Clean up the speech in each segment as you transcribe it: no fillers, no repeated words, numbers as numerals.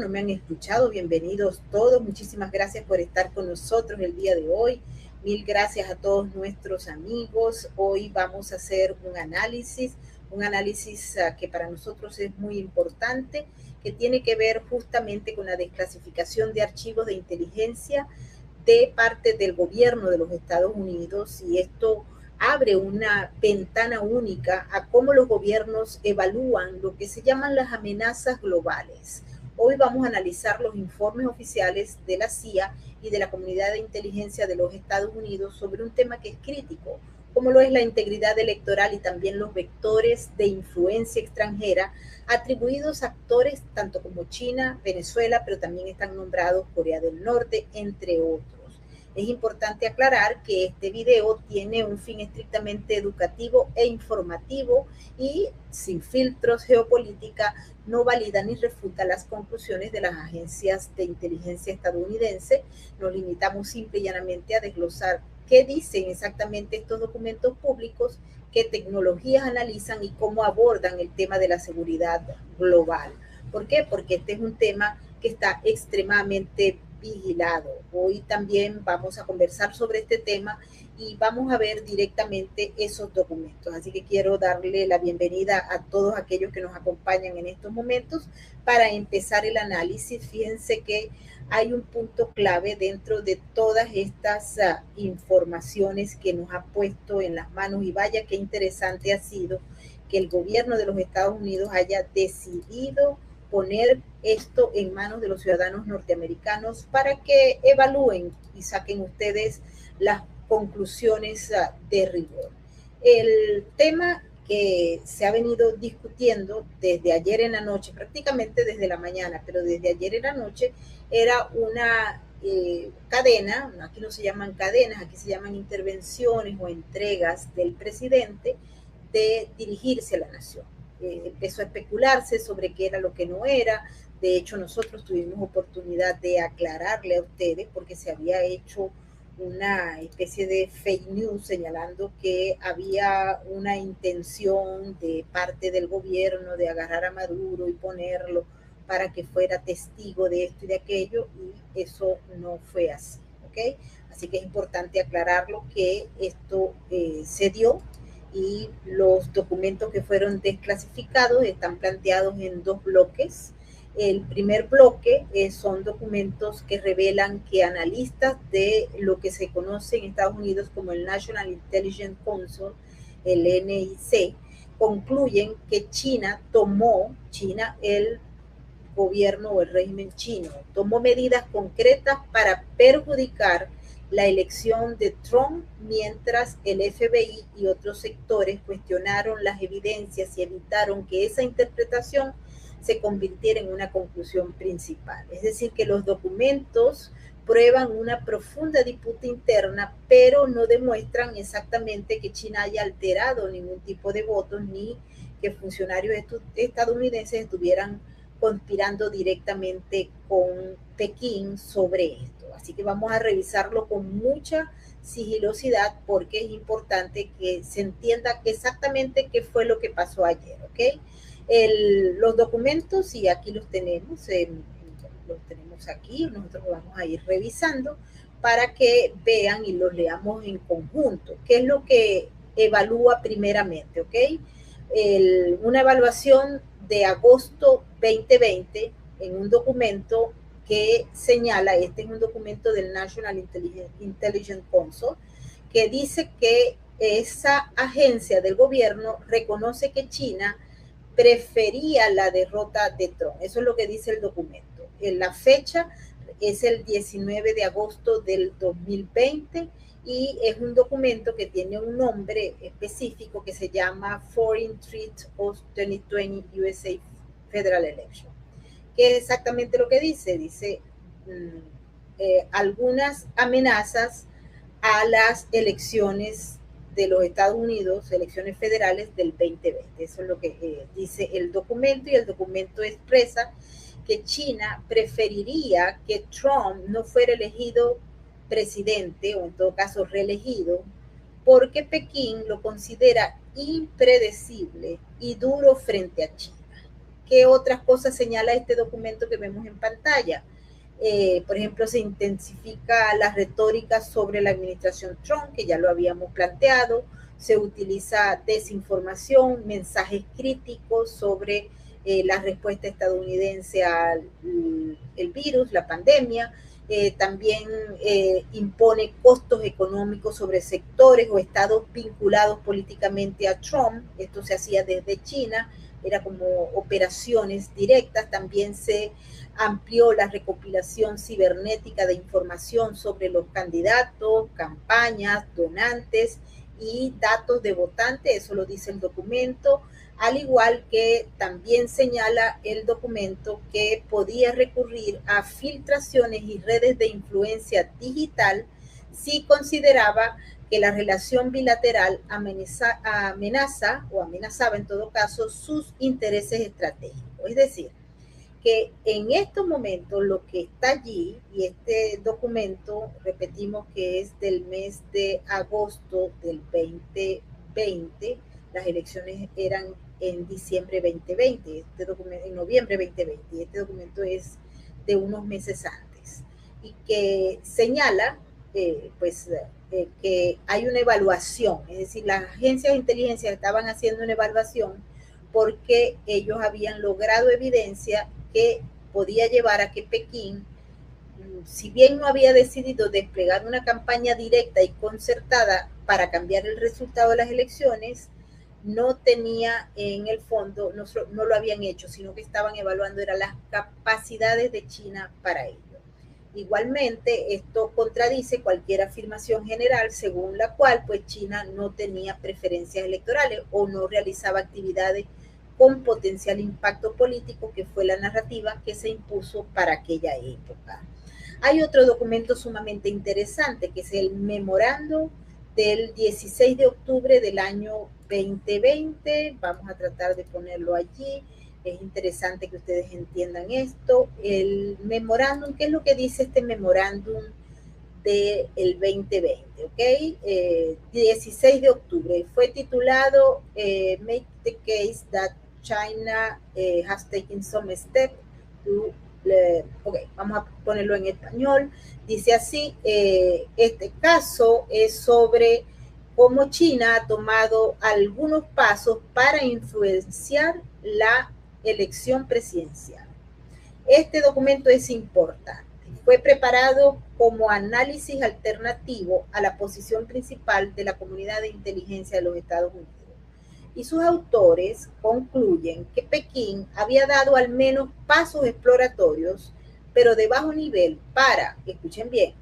no me han escuchado, bienvenidos todos. Muchísimas gracias por estar con nosotros el día de hoy. Mil gracias a todos nuestros amigos. Hoy vamos a hacer un análisis que para nosotros es muy importante, que tiene que ver justamente con la desclasificación de archivos de inteligencia de parte del gobierno de los Estados Unidos, y esto abre una ventana única a cómo los gobiernos evalúan lo que se llaman las amenazas globales. Hoy vamos a analizar los informes oficiales de la CIA y de la Comunidad de Inteligencia de los Estados Unidos sobre un tema que es crítico, como lo es la integridad electoral y también los vectores de influencia extranjera atribuidos a actores tanto como China, Venezuela, pero también están nombrados Corea del Norte, entre otros. Es importante aclarar que este video tiene un fin estrictamente educativo e informativo y sin filtros geopolítica, no valida ni refuta las conclusiones de las agencias de inteligencia estadounidense. Nos limitamos simple y llanamente a desglosar qué dicen exactamente estos documentos públicos, qué tecnologías analizan y cómo abordan el tema de la seguridad global. ¿Por qué? Porque este es un tema que está extremadamente vigilado. Hoy también vamos a conversar sobre este tema y vamos a ver directamente esos documentos. Así que quiero darle la bienvenida a todos aquellos que nos acompañan en estos momentos para empezar el análisis. Fíjense que hay un punto clave dentro de todas estas informaciones que nos ha puesto en las manos, y vaya qué interesante ha sido que el gobierno de los Estados Unidos haya decidido poner esto en manos de los ciudadanos norteamericanos para que evalúen y saquen ustedes las conclusiones de rigor. El tema que se ha venido discutiendo desde ayer en la noche, prácticamente desde la mañana, pero desde ayer en la noche, era una cadena, aquí no se llaman cadenas, aquí se llaman intervenciones o entregas del presidente de dirigirse a la nación. Empezó a especularse sobre qué era lo que no era. De hecho, nosotros tuvimos oportunidad de aclararle a ustedes porque se había hecho una especie de fake news señalando que había una intención de parte del gobierno de agarrar a Maduro y ponerlo para que fuera testigo de esto y de aquello, y eso no fue así, ¿ok? Así que es importante aclararlo, que esto se dio, y los documentos que fueron desclasificados están planteados en dos bloques. El primer bloque son documentos que revelan que analistas de lo que se conoce en Estados Unidos como el National Intelligence Council, el NIC, concluyen que el gobierno o el régimen chino, tomó medidas concretas para perjudicar la elección de Trump, mientras el FBI y otros sectores cuestionaron las evidencias y evitaron que esa interpretación se convirtiera en una conclusión principal. Es decir, que los documentos prueban una profunda disputa interna, pero no demuestran exactamente que China haya alterado ningún tipo de votos, ni que funcionarios estadounidenses estuvieran conspirando directamente con Pekín sobre esto. Así que vamos a revisarlo con mucha sigilosidad porque es importante que se entienda exactamente qué fue lo que pasó ayer, ¿ok? Los documentos, y aquí los tenemos aquí, nosotros los vamos a ir revisando para que vean y los leamos en conjunto. ¿Qué es lo que evalúa primeramente, ok? Una evaluación de agosto 2020 en un documento que señala, este es un documento del National Intelligence Council, que dice que esa agencia del gobierno reconoce que China prefería la derrota de Trump. Eso es lo que dice el documento. La fecha es el 19 de agosto del 2020 y es un documento que tiene un nombre específico que se llama Foreign Threat of 2020 USA Federal Election. ¿Qué es exactamente lo que dice? Dice algunas amenazas a las elecciones de los Estados Unidos, elecciones federales del 2020. Eso es lo que dice el documento, y el documento expresa que China preferiría que Trump no fuera elegido presidente, o en todo caso reelegido, porque Pekín lo considera impredecible y duro frente a China. ¿qué otras cosas señala este documento que vemos en pantalla? Por ejemplo, se intensifica la retórica sobre la administración Trump, que ya lo habíamos planteado, se utiliza desinformación, mensajes críticos sobre la respuesta estadounidense al el virus, la pandemia. También impone costos económicos sobre sectores o estados vinculados políticamente a Trump. Esto se hacía desde China, era como operaciones directas. También se amplió la recopilación cibernética de información sobre los candidatos, campañas, donantes y datos de votantes, eso lo dice el documento, al igual que también señala el documento que podía recurrir a filtraciones y redes de influencia digital si consideraba que la relación bilateral amenazaba en todo caso sus intereses estratégicos. Es decir, que en estos momentos lo que está allí, y este documento, repetimos que es del mes de agosto del 2020, las elecciones eran en diciembre 2020, este documento, en noviembre 2020, y este documento es de unos meses antes, y que señala que hay una evaluación, es decir, las agencias de inteligencia estaban haciendo una evaluación porque ellos habían logrado evidencia que podía llevar a que Pekín, si bien no había decidido desplegar una campaña directa y concertada para cambiar el resultado de las elecciones, no tenía en el fondo, no lo habían hecho, sino que estaban evaluando eran las capacidades de China para ello. Igualmente, esto contradice cualquier afirmación general según la cual pues China no tenía preferencias electorales o no realizaba actividades con potencial impacto político, que fue la narrativa que se impuso para aquella época. Hay otro documento sumamente interesante, que es el memorando del 16 de octubre del año 2020. Vamos a tratar de ponerlo allí. Es interesante que ustedes entiendan esto. El memorándum, ¿qué es lo que dice este memorándum del 2020? ¿Ok? 16 de octubre. Fue titulado Make the Case That China has taken some steps to... ok, vamos a ponerlo en español. Dice así, este caso es sobre cómo China ha tomado algunos pasos para influenciar la elección presidencial. Este documento es importante. Fue preparado como análisis alternativo a la posición principal de la comunidad de inteligencia de los Estados Unidos. Y sus autores concluyen que Pekín había dado al menos pasos exploratorios, pero de bajo nivel para, escuchen bien,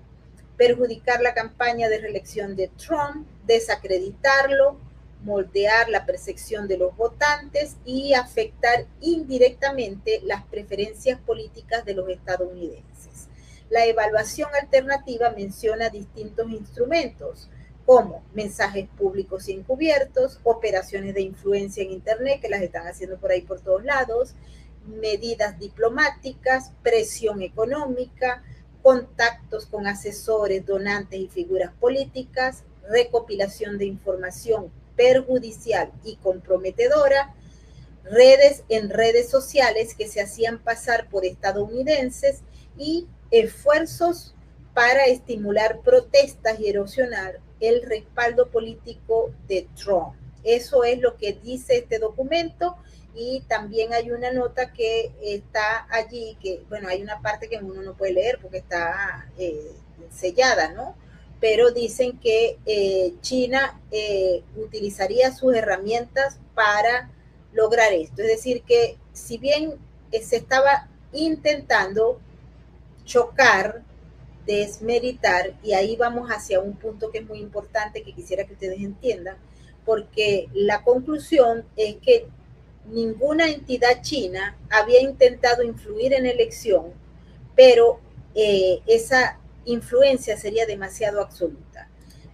perjudicar la campaña de reelección de Trump, desacreditarlo, moldear la percepción de los votantes y afectar indirectamente las preferencias políticas de los estadounidenses. La evaluación alternativa menciona distintos instrumentos, como mensajes públicos y encubiertos, operaciones de influencia en Internet, que las están haciendo por ahí por todos lados, medidas diplomáticas, presión económica, contactos con asesores, donantes y figuras políticas, recopilación de información perjudicial y comprometedora, redes en redes sociales que se hacían pasar por estadounidenses y esfuerzos para estimular protestas y erosionar el respaldo político de Trump. Eso es lo que dice este documento, y también hay una nota que está allí, que bueno, hay una parte que uno no puede leer porque está sellada, ¿no? Pero dicen que China utilizaría sus herramientas para lograr esto. Es decir, que si bien se estaba intentando chocar, desmeritar, y ahí vamos hacia un punto que es muy importante que quisiera que ustedes entiendan, porque la conclusión es que ninguna entidad china había intentado influir en la elección, pero esa influencia sería demasiado absoluta.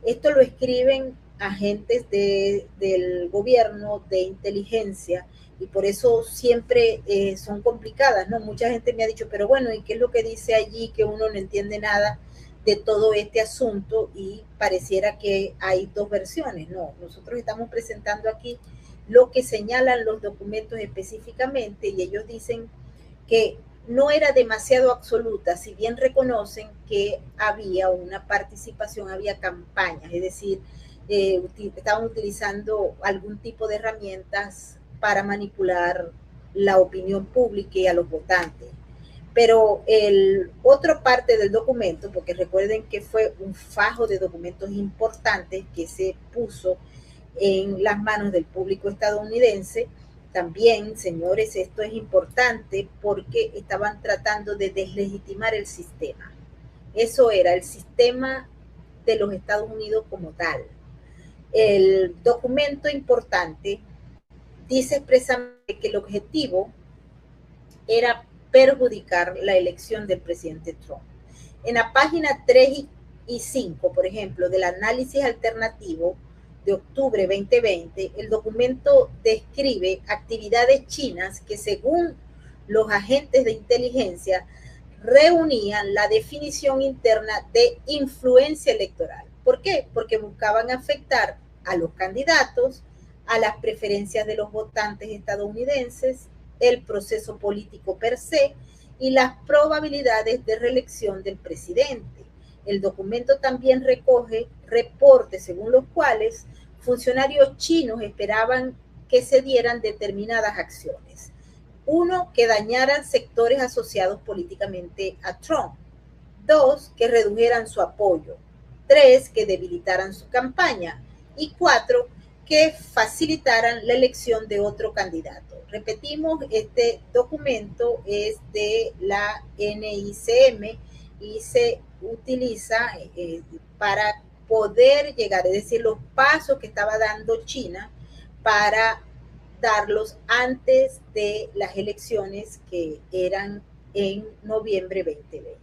Esto lo escriben agentes del gobierno, de inteligencia, y por eso siempre son complicadas, ¿no? Mucha gente me ha dicho, pero bueno, ¿y qué es lo que dice allí que uno no entiende nada de todo este asunto? Y pareciera que hay dos versiones. No, nosotros estamos presentando aquí lo que señalan los documentos específicamente, y ellos dicen que no era demasiado absoluta, si bien reconocen que había una participación, había campañas, es decir, estaban utilizando algún tipo de herramientas para manipular la opinión pública y a los votantes. Pero otra parte del documento, porque recuerden que fue un fajo de documentos importantes que se puso en las manos del público estadounidense, también, señores, esto es importante porque estaban tratando de deslegitimar el sistema. Eso era el sistema de los Estados Unidos como tal. El documento importante dice expresamente que el objetivo era perjudicar la elección del presidente Trump. En la página 3 y 5, por ejemplo, del análisis alternativo de octubre 2020, el documento describe actividades chinas que, según los agentes de inteligencia, reunían la definición interna de influencia electoral. ¿Por qué? Porque buscaban afectar a los candidatos, a las preferencias de los votantes estadounidenses, el proceso político per se y las probabilidades de reelección del presidente. El documento también recoge reportes según los cuales funcionarios chinos esperaban que se dieran determinadas acciones. Uno, que dañaran sectores asociados políticamente a Trump. Dos, que redujeran su apoyo. Tres, que debilitaran su campaña. Y cuatro, que facilitaran la elección de otro candidato. Repetimos, este documento es de la NICM y se utiliza para poder llegar, es decir, los pasos que estaba dando China para darlos antes de las elecciones que eran en noviembre 2020.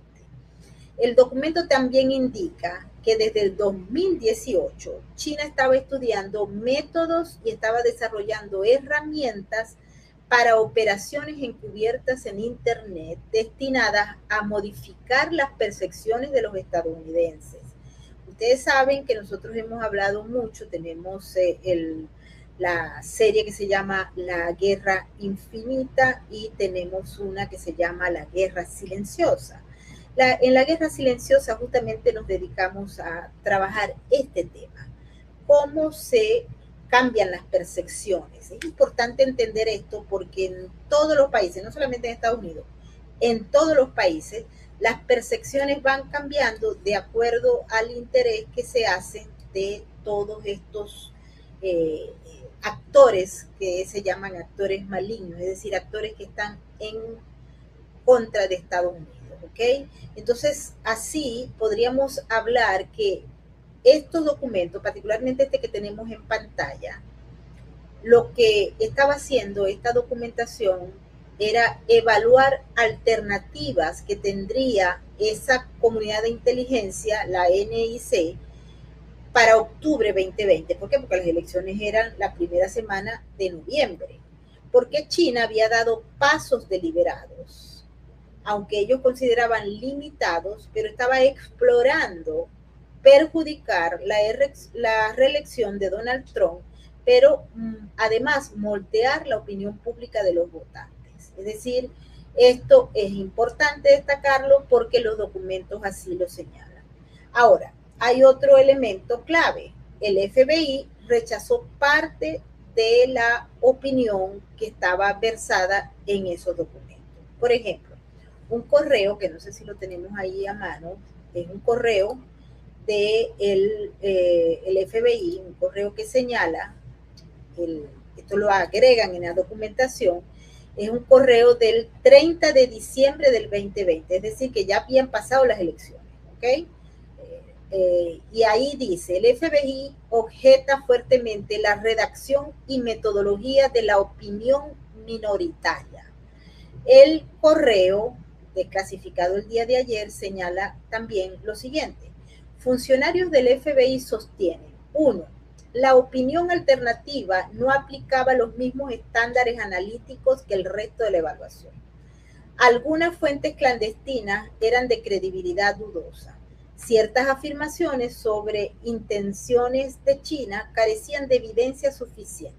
El documento también indica que desde el 2018 China estaba estudiando métodos y estaba desarrollando herramientas para operaciones encubiertas en Internet destinadas a modificar las percepciones de los estadounidenses. Ustedes saben que nosotros hemos hablado mucho, tenemos la serie que se llama La Guerra Infinita y tenemos una que se llama La Guerra Silenciosa. En la Guerra Silenciosa justamente nos dedicamos a trabajar este tema, cómo se cambian las percepciones. Es importante entender esto porque en todos los países, no solamente en Estados Unidos, en todos los países, las percepciones van cambiando de acuerdo al interés que se hacen de todos estos actores que se llaman actores malignos, es decir, actores que están en contra de Estados Unidos. ¿Okay? Entonces, así podríamos hablar que estos documentos, particularmente este que tenemos en pantalla, lo que estaba haciendo esta documentación era evaluar alternativas que tendría esa comunidad de inteligencia, la NIC, para octubre 2020. ¿Por qué? Porque las elecciones eran la primera semana de noviembre. Porque China había dado pasos deliberados, aunque ellos consideraban limitados, pero estaba explorando perjudicar la reelección de Donald Trump, pero además moldear la opinión pública de los votantes. Es decir, esto es importante destacarlo porque los documentos así lo señalan. Ahora, hay otro elemento clave. El FBI rechazó parte de la opinión que estaba versada en esos documentos. Por ejemplo, un correo, que no sé si lo tenemos ahí a mano, es un correo del FBI, un correo que señala, esto lo agregan en la documentación, es un correo del 30 de diciembre del 2020, es decir, que ya habían pasado las elecciones, ¿ok? Y ahí dice, el FBI objeta fuertemente la redacción y metodología de la opinión minoritaria. El correo desclasificado el día de ayer señala también lo siguiente. Funcionarios del FBI sostienen, 1. La opinión alternativa no aplicaba los mismos estándares analíticos que el resto de la evaluación. Algunas fuentes clandestinas eran de credibilidad dudosa. Ciertas afirmaciones sobre intenciones de China carecían de evidencia suficiente.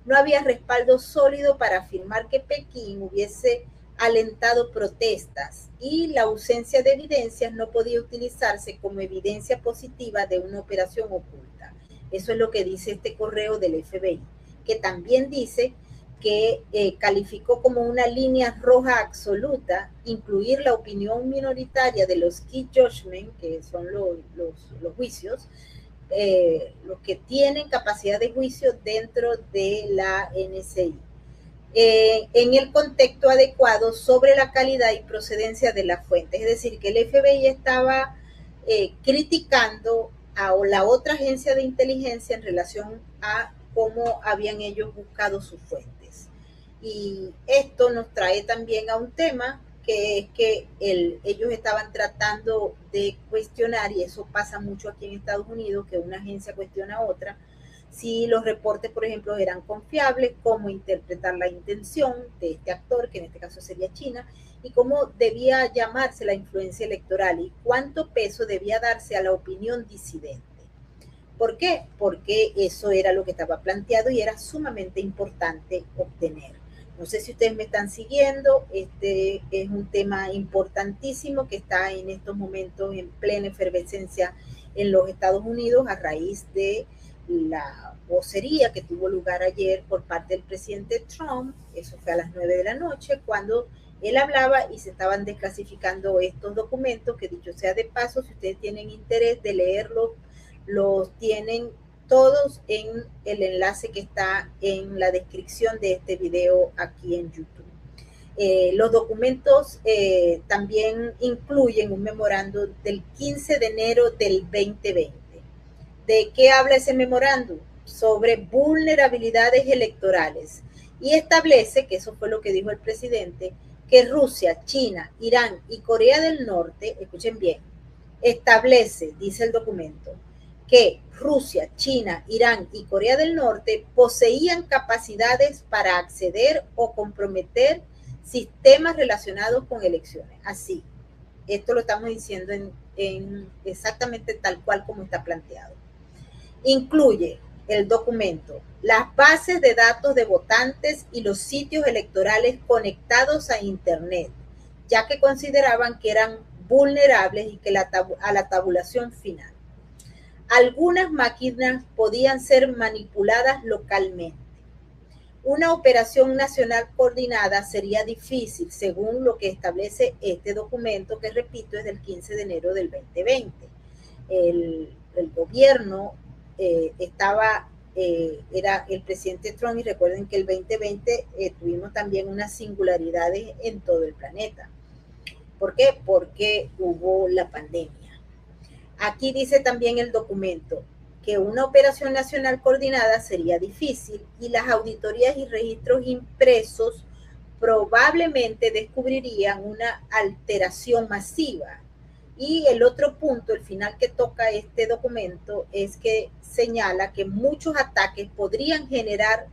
no había respaldo sólido para afirmar que Pekín hubiese alentado protestas y la ausencia de evidencias no podía utilizarse como evidencia positiva de una operación oculta. Eso es lo que dice este correo del FBI, que también dice que calificó como una línea roja absoluta incluir la opinión minoritaria de los key judgment, que son los juicios, los que tienen capacidad de juicio dentro de la NSI, en el contexto adecuado sobre la calidad y procedencia de las fuentes. Es decir, que el FBI estaba criticando a la otra agencia de inteligencia en relación a cómo habían ellos buscado sus fuentes. Y esto nos trae también a un tema que es que ellos estaban tratando de cuestionar, y eso pasa mucho aquí en Estados Unidos, que una agencia cuestiona a otra, si los reportes, por ejemplo, eran confiables, cómo interpretar la intención de este actor, que en este caso sería China, y cómo debía llamarse la influencia electoral y cuánto peso debía darse a la opinión disidente. ¿Por qué? Porque eso era lo que estaba planteado y era sumamente importante obtener. No sé si ustedes me están siguiendo, este es un tema importantísimo que está en estos momentos en plena efervescencia en los Estados Unidos a raíz de la vocería que tuvo lugar ayer por parte del presidente Trump. Eso fue a las 9 de la noche, cuando él hablaba y se estaban desclasificando estos documentos, que dicho sea de paso, si ustedes tienen interés de leerlos, los tienen todos en el enlace que está en la descripción de este video aquí en YouTube. Los documentos también incluyen un memorando del 15 de enero del 2020. ¿De qué habla ese memorándum? Sobre vulnerabilidades electorales. Y establece, que eso fue lo que dijo el presidente, que Rusia, China, Irán y Corea del Norte, escuchen bien, establece, dice el documento, que Rusia, China, Irán y Corea del Norte poseían capacidades para acceder o comprometer sistemas relacionados con elecciones. Así, esto lo estamos diciendo en exactamente tal cual como está planteado. Incluye el documento las bases de datos de votantes y los sitios electorales conectados a Internet, ya que consideraban que eran vulnerables y que a la tabulación final. Algunas máquinas podían ser manipuladas localmente. Una operación nacional coordinada sería difícil, según lo que establece este documento, que repito, es del 15 de enero del 2020. El gobierno era el presidente Trump, y recuerden que el 2020 tuvimos también unas singularidades en todo el planeta. ¿Por qué? Porque hubo la pandemia. Aquí dice también el documento que una operación nacional coordinada sería difícil y las auditorías y registros impresos probablemente descubrirían una alteración masiva. Y el otro punto, el final que toca este documento, es que señala que muchos ataques podrían generar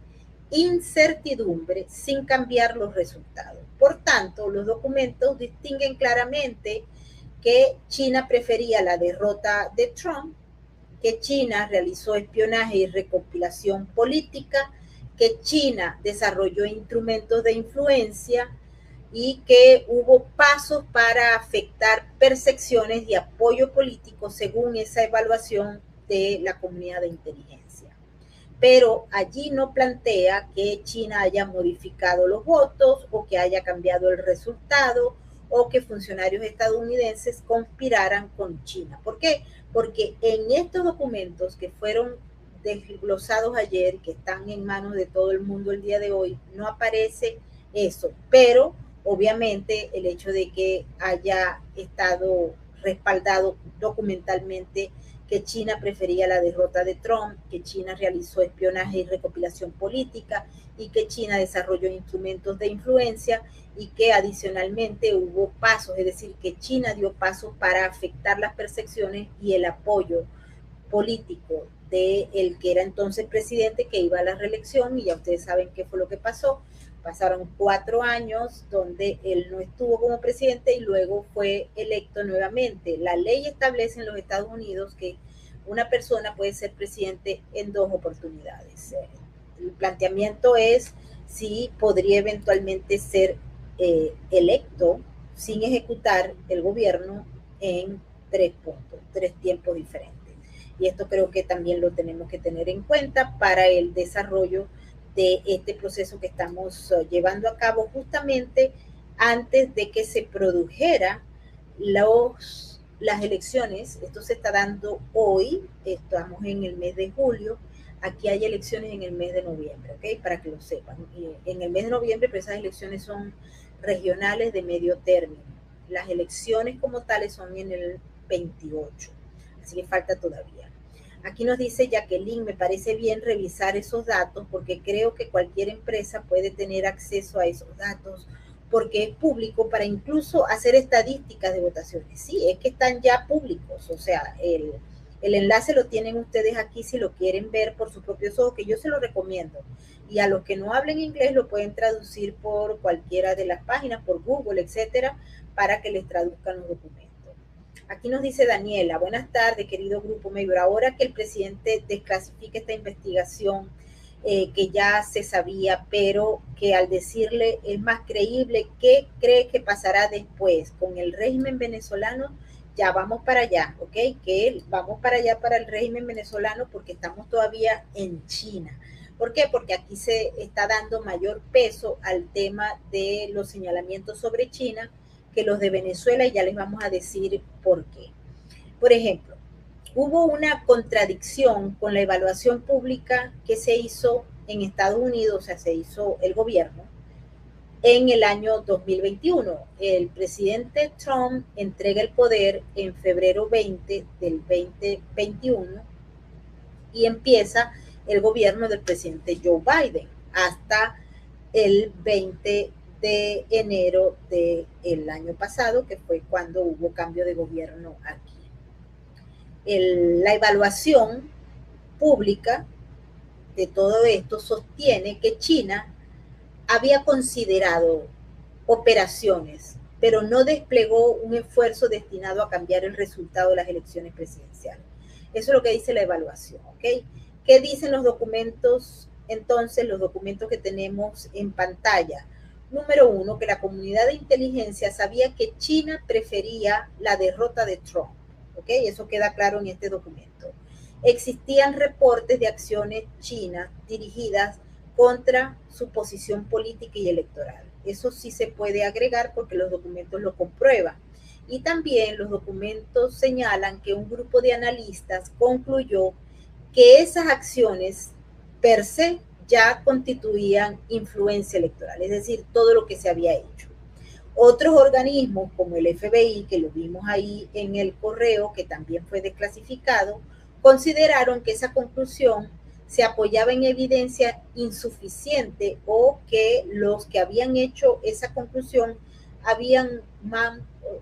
incertidumbre sin cambiar los resultados. Por tanto, los documentos distinguen claramente que China prefería la derrota de Trump, que China realizó espionaje y recopilación política, que China desarrolló instrumentos de influencia y que hubo pasos para afectar percepciones y apoyo político según esa evaluación de la comunidad de inteligencia. Pero allí no plantea que China haya modificado los votos o que haya cambiado el resultado o que funcionarios estadounidenses conspiraran con China. ¿Por qué? Porque en estos documentos que fueron desglosados ayer, que están en manos de todo el mundo el día de hoy, no aparece eso. Pero obviamente el hecho de que haya estado respaldado documentalmente que China prefería la derrota de Trump, que China realizó espionaje y recopilación política y que China desarrolló instrumentos de influencia y que adicionalmente hubo pasos, es decir, que China dio pasos para afectar las percepciones y el apoyo político de el que era entonces presidente, que iba a la reelección, y ya ustedes saben qué fue lo que pasó. Pasaron 4 años donde él no estuvo como presidente y luego fue electo nuevamente. La ley establece en los Estados Unidos que una persona puede ser presidente en 2 oportunidades. el planteamiento es si podría eventualmente ser electo sin ejecutar el gobierno en 3 puntos, 3 tiempos diferentes. Y esto creo que también lo tenemos que tener en cuenta para el desarrollo de este proceso que estamos llevando a cabo justamente antes de que se produjera las elecciones. Esto se está dando hoy, estamos en el mes de julio, aquí hay elecciones en el mes de noviembre, ¿ok? Para que lo sepan. En el mes de noviembre, pero esas elecciones son regionales de medio término. Las elecciones como tales son en el 28, así que falta todavía. Aquí nos dice Jacqueline, me parece bien revisar esos datos porque creo que cualquier empresa puede tener acceso a esos datos porque es público para incluso hacer estadísticas de votaciones. Sí, es que están ya públicos, o sea, el enlace lo tienen ustedes aquí si lo quieren ver por sus propios ojos, que yo se lo recomiendo. Y a los que no hablen inglés lo pueden traducir por cualquiera de las páginas, por Google, etcétera, para que les traduzcan los documentos. Aquí nos dice Daniela, buenas tardes, querido Grupo Mayor. Ahora que el presidente desclasifica esta investigación que ya se sabía, pero que al decirle es más creíble, ¿qué cree que pasará después con el régimen venezolano? Ya vamos para allá, ¿ok? Que vamos para allá para el régimen venezolano porque estamos todavía en China. ¿Por qué? Porque aquí se está dando mayor peso al tema de los señalamientos sobre China que los de Venezuela, y ya les vamos a decir por qué. Por ejemplo, hubo una contradicción con la evaluación pública que se hizo en Estados Unidos, o sea, se hizo el gobierno en el año 2021. El presidente Trump entrega el poder en febrero 20 del 2021 y empieza el gobierno del presidente Joe Biden hasta el 20 de enero del año pasado, que fue cuando hubo cambio de gobierno aquí. La evaluación pública de todo esto sostiene que China había considerado operaciones, pero no desplegó un esfuerzo destinado a cambiar el resultado de las elecciones presidenciales. Eso es lo que dice la evaluación, ¿ok? ¿Qué dicen los documentos? Entonces, los documentos que tenemos en pantalla. Número 1, que la comunidad de inteligencia sabía que China prefería la derrota de Trump, ¿ok? Eso queda claro en este documento. Existían reportes de acciones chinas dirigidas contra su posición política y electoral. Eso sí se puede agregar porque los documentos lo comprueban. Y también los documentos señalan que un grupo de analistas concluyó que esas acciones per se ya constituían influencia electoral, es decir, todo lo que se había hecho. Otros organismos como el FBI, que lo vimos ahí en el correo, que también fue desclasificado, consideraron que esa conclusión se apoyaba en evidencia insuficiente o que los que habían hecho esa conclusión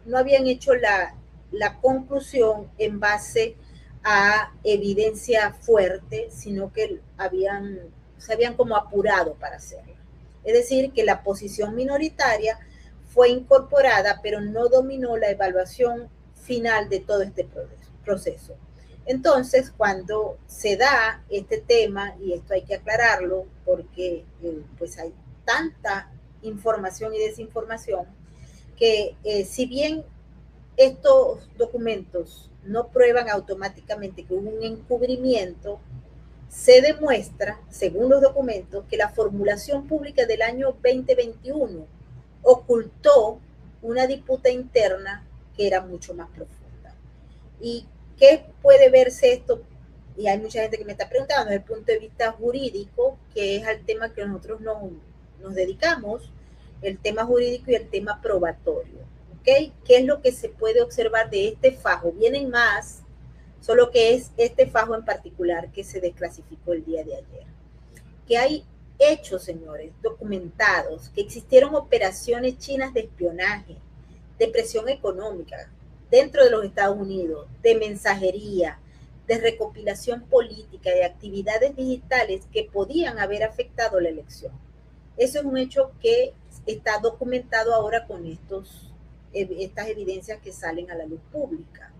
no habían hecho la conclusión en base a evidencia fuerte, sino que se habían como apurado para hacerlo. Es decir, que la posición minoritaria fue incorporada, pero no dominó la evaluación final de todo este proceso. Entonces, cuando se da este tema, y esto hay que aclararlo porque pues hay tanta información y desinformación, que si bien estos documentos no prueban automáticamente que hubo un encubrimiento, se demuestra, según los documentos, que la formulación pública del año 2021 ocultó una disputa interna que era mucho más profunda. ¿Y qué puede verse esto? Y hay mucha gente que me está preguntando desde el punto de vista jurídico, que es al tema que nosotros nos dedicamos, el tema jurídico y el tema probatorio. ¿Okay? ¿Qué es lo que se puede observar de este fajo? Vienen más, solo que es este fajo en particular que se desclasificó el día de ayer. Que hay hechos, señores, documentados, que existieron operaciones chinas de espionaje, de presión económica dentro de los Estados Unidos, de mensajería, de recopilación política, de actividades digitales que podían haber afectado la elección. Eso es un hecho que está documentado ahora con estas evidencias que salen a la luz pública.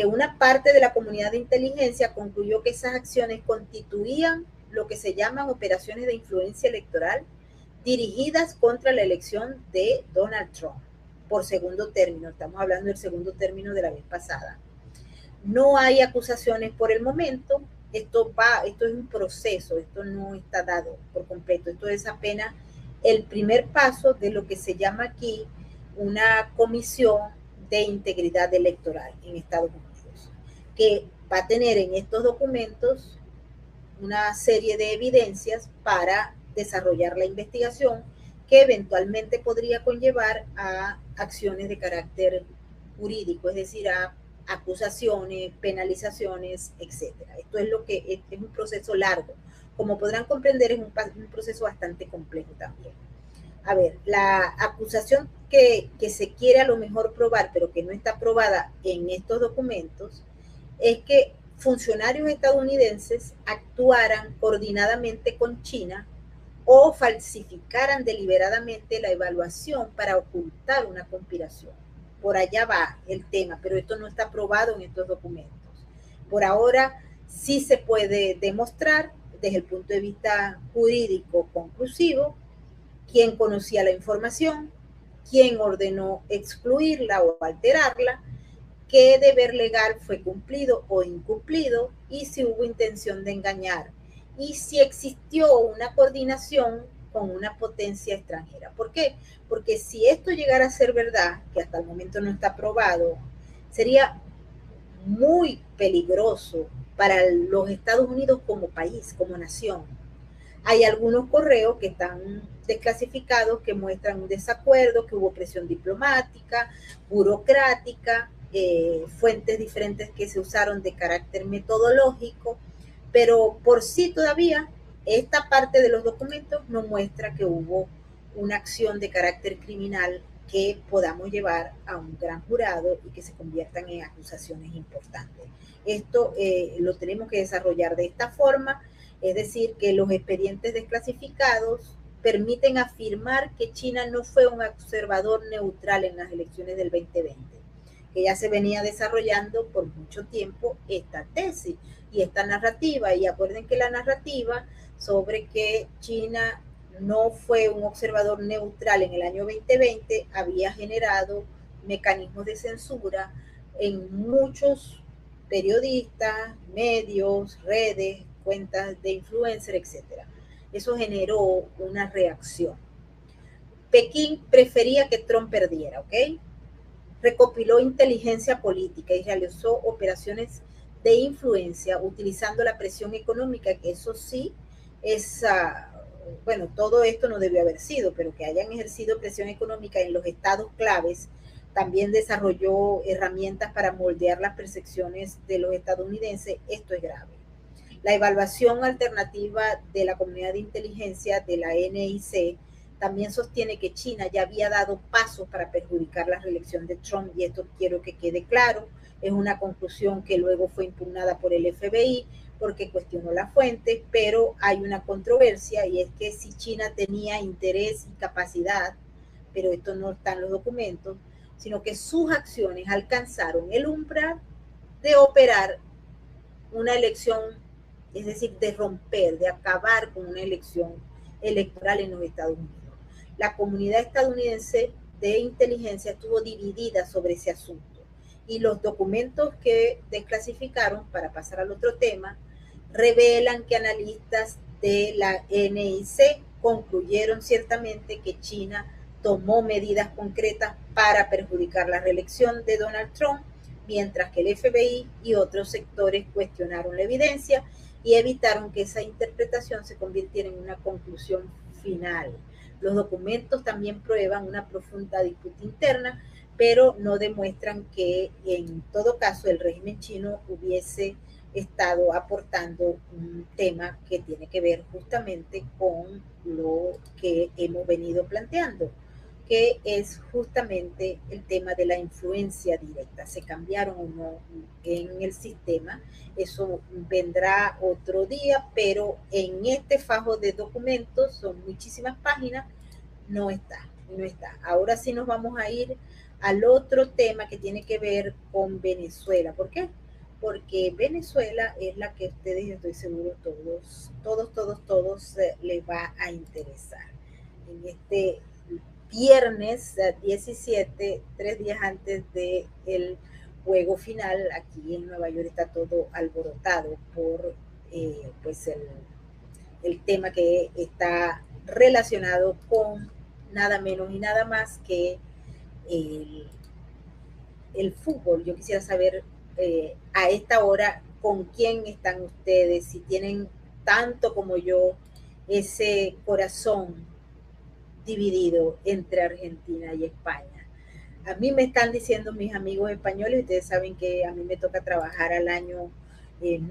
Una parte de la comunidad de inteligencia concluyó que esas acciones constituían lo que se llaman operaciones de influencia electoral dirigidas contra la elección de Donald Trump por segundo término. Estamos hablando del segundo término de la vez pasada. No hay acusaciones por el momento. Esto es un proceso, esto no está dado por completo. Esto es apenas el primer paso de lo que se llama aquí una comisión de integridad electoral en Estados Unidos, que va a tener en estos documentos una serie de evidencias para desarrollar la investigación que eventualmente podría conllevar a acciones de carácter jurídico, es decir, a acusaciones, penalizaciones, etcétera. Esto es lo que es un proceso largo. Como podrán comprender, es un proceso bastante complejo también. A ver, la acusación que se quiere a lo mejor probar, pero que no está probada en estos documentos, es que funcionarios estadounidenses actuaran coordinadamente con China o falsificaran deliberadamente la evaluación para ocultar una conspiración. Por allá va el tema, pero esto no está probado en estos documentos. Por ahora sí se puede demostrar desde el punto de vista jurídico conclusivo quién conocía la información, quién ordenó excluirla o alterarla, qué deber legal fue cumplido o incumplido y si hubo intención de engañar y si existió una coordinación con una potencia extranjera. ¿Por qué? Porque si esto llegara a ser verdad, que hasta el momento no está probado, sería muy peligroso para los Estados Unidos como país, como nación. Hay algunos correos que están desclasificados que muestran un desacuerdo, que hubo presión diplomática, burocrática, fuentes diferentes que se usaron de carácter metodológico, pero por sí todavía esta parte de los documentos no muestra que hubo una acción de carácter criminal que podamos llevar a un gran jurado y que se conviertan en acusaciones importantes. Esto lo tenemos que desarrollar de esta forma, es decir, que los expedientes desclasificados permiten afirmar que China no fue un observador neutral en las elecciones del 2020, que ya se venía desarrollando por mucho tiempo esta tesis y esta narrativa. Y acuerden que la narrativa sobre que China no fue un observador neutral en el año 2020 había generado mecanismos de censura en muchos periodistas, medios, redes, cuentas de influencer, etcétera. Eso generó una reacción. Pekín prefería que Trump perdiera, ¿ok? Recopiló inteligencia política y realizó operaciones de influencia utilizando la presión económica, que eso sí es, bueno, todo esto no debió haber sido, pero que hayan ejercido presión económica en los estados claves. También desarrolló herramientas para moldear las percepciones de los estadounidenses. Esto es grave. La evaluación alternativa de la comunidad de inteligencia de la NIC también sostiene que China ya había dado pasos para perjudicar la reelección de Trump, y esto quiero que quede claro. Es una conclusión que luego fue impugnada por el FBI porque cuestionó la fuente, pero hay una controversia, y es que si China tenía interés y capacidad, pero esto no está en los documentos, sino que sus acciones alcanzaron el umbral de operar una elección, es decir, de romper, de acabar con una elección electoral en los Estados Unidos. La comunidad estadounidense de inteligencia estuvo dividida sobre ese asunto, y los documentos que desclasificaron, para pasar al otro tema, revelan que analistas de la NIC concluyeron ciertamente que China tomó medidas concretas para perjudicar la reelección de Donald Trump, mientras que el FBI y otros sectores cuestionaron la evidencia y evitaron que esa interpretación se convirtiera en una conclusión final. Los documentos también prueban una profunda disputa interna, pero no demuestran que en todo caso el régimen chino hubiese estado aportando un tema que tiene que ver justamente con lo que hemos venido planteando, que es justamente el tema de la influencia directa. Se cambiaron o no en el sistema, eso vendrá otro día, pero en este fajo de documentos, son muchísimas páginas, no está, no está. Ahora sí nos vamos a ir al otro tema que tiene que ver con Venezuela. ¿Por qué? porque Venezuela es la que ustedes, estoy seguro, todos les va a interesar. En este viernes 17, 3 días antes del juego final, aquí en Nueva York está todo alborotado por pues el tema que está relacionado con nada menos y nada más que el, el fútbol. Yo quisiera saber a esta hora con quién están ustedes, si tienen tanto como yo ese corazón dividido entre Argentina y España. A mí me están diciendo mis amigos españoles, ustedes saben que a mí me toca trabajar al año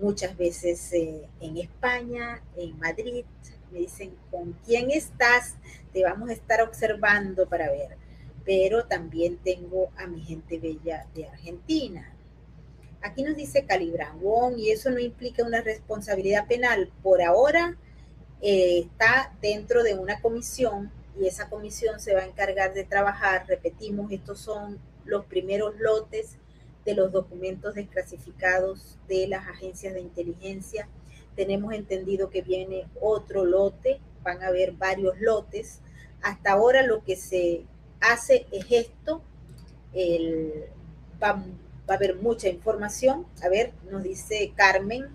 muchas veces en España, en Madrid. Me dicen, ¿con quién estás? Te vamos a estar observando para ver. Pero también tengo a mi gente bella de Argentina. Aquí nos dice Calibrangón y eso no implica una responsabilidad penal. Por ahora está dentro de una comisión y esa comisión se va a encargar de trabajar. Repetimos, estos son los primeros lotes de los documentos desclasificados de las agencias de inteligencia. Tenemos entendido que viene otro lote, van a haber varios lotes. Hasta ahora lo que se hace es esto, va a haber mucha información. A ver, nos dice Carmen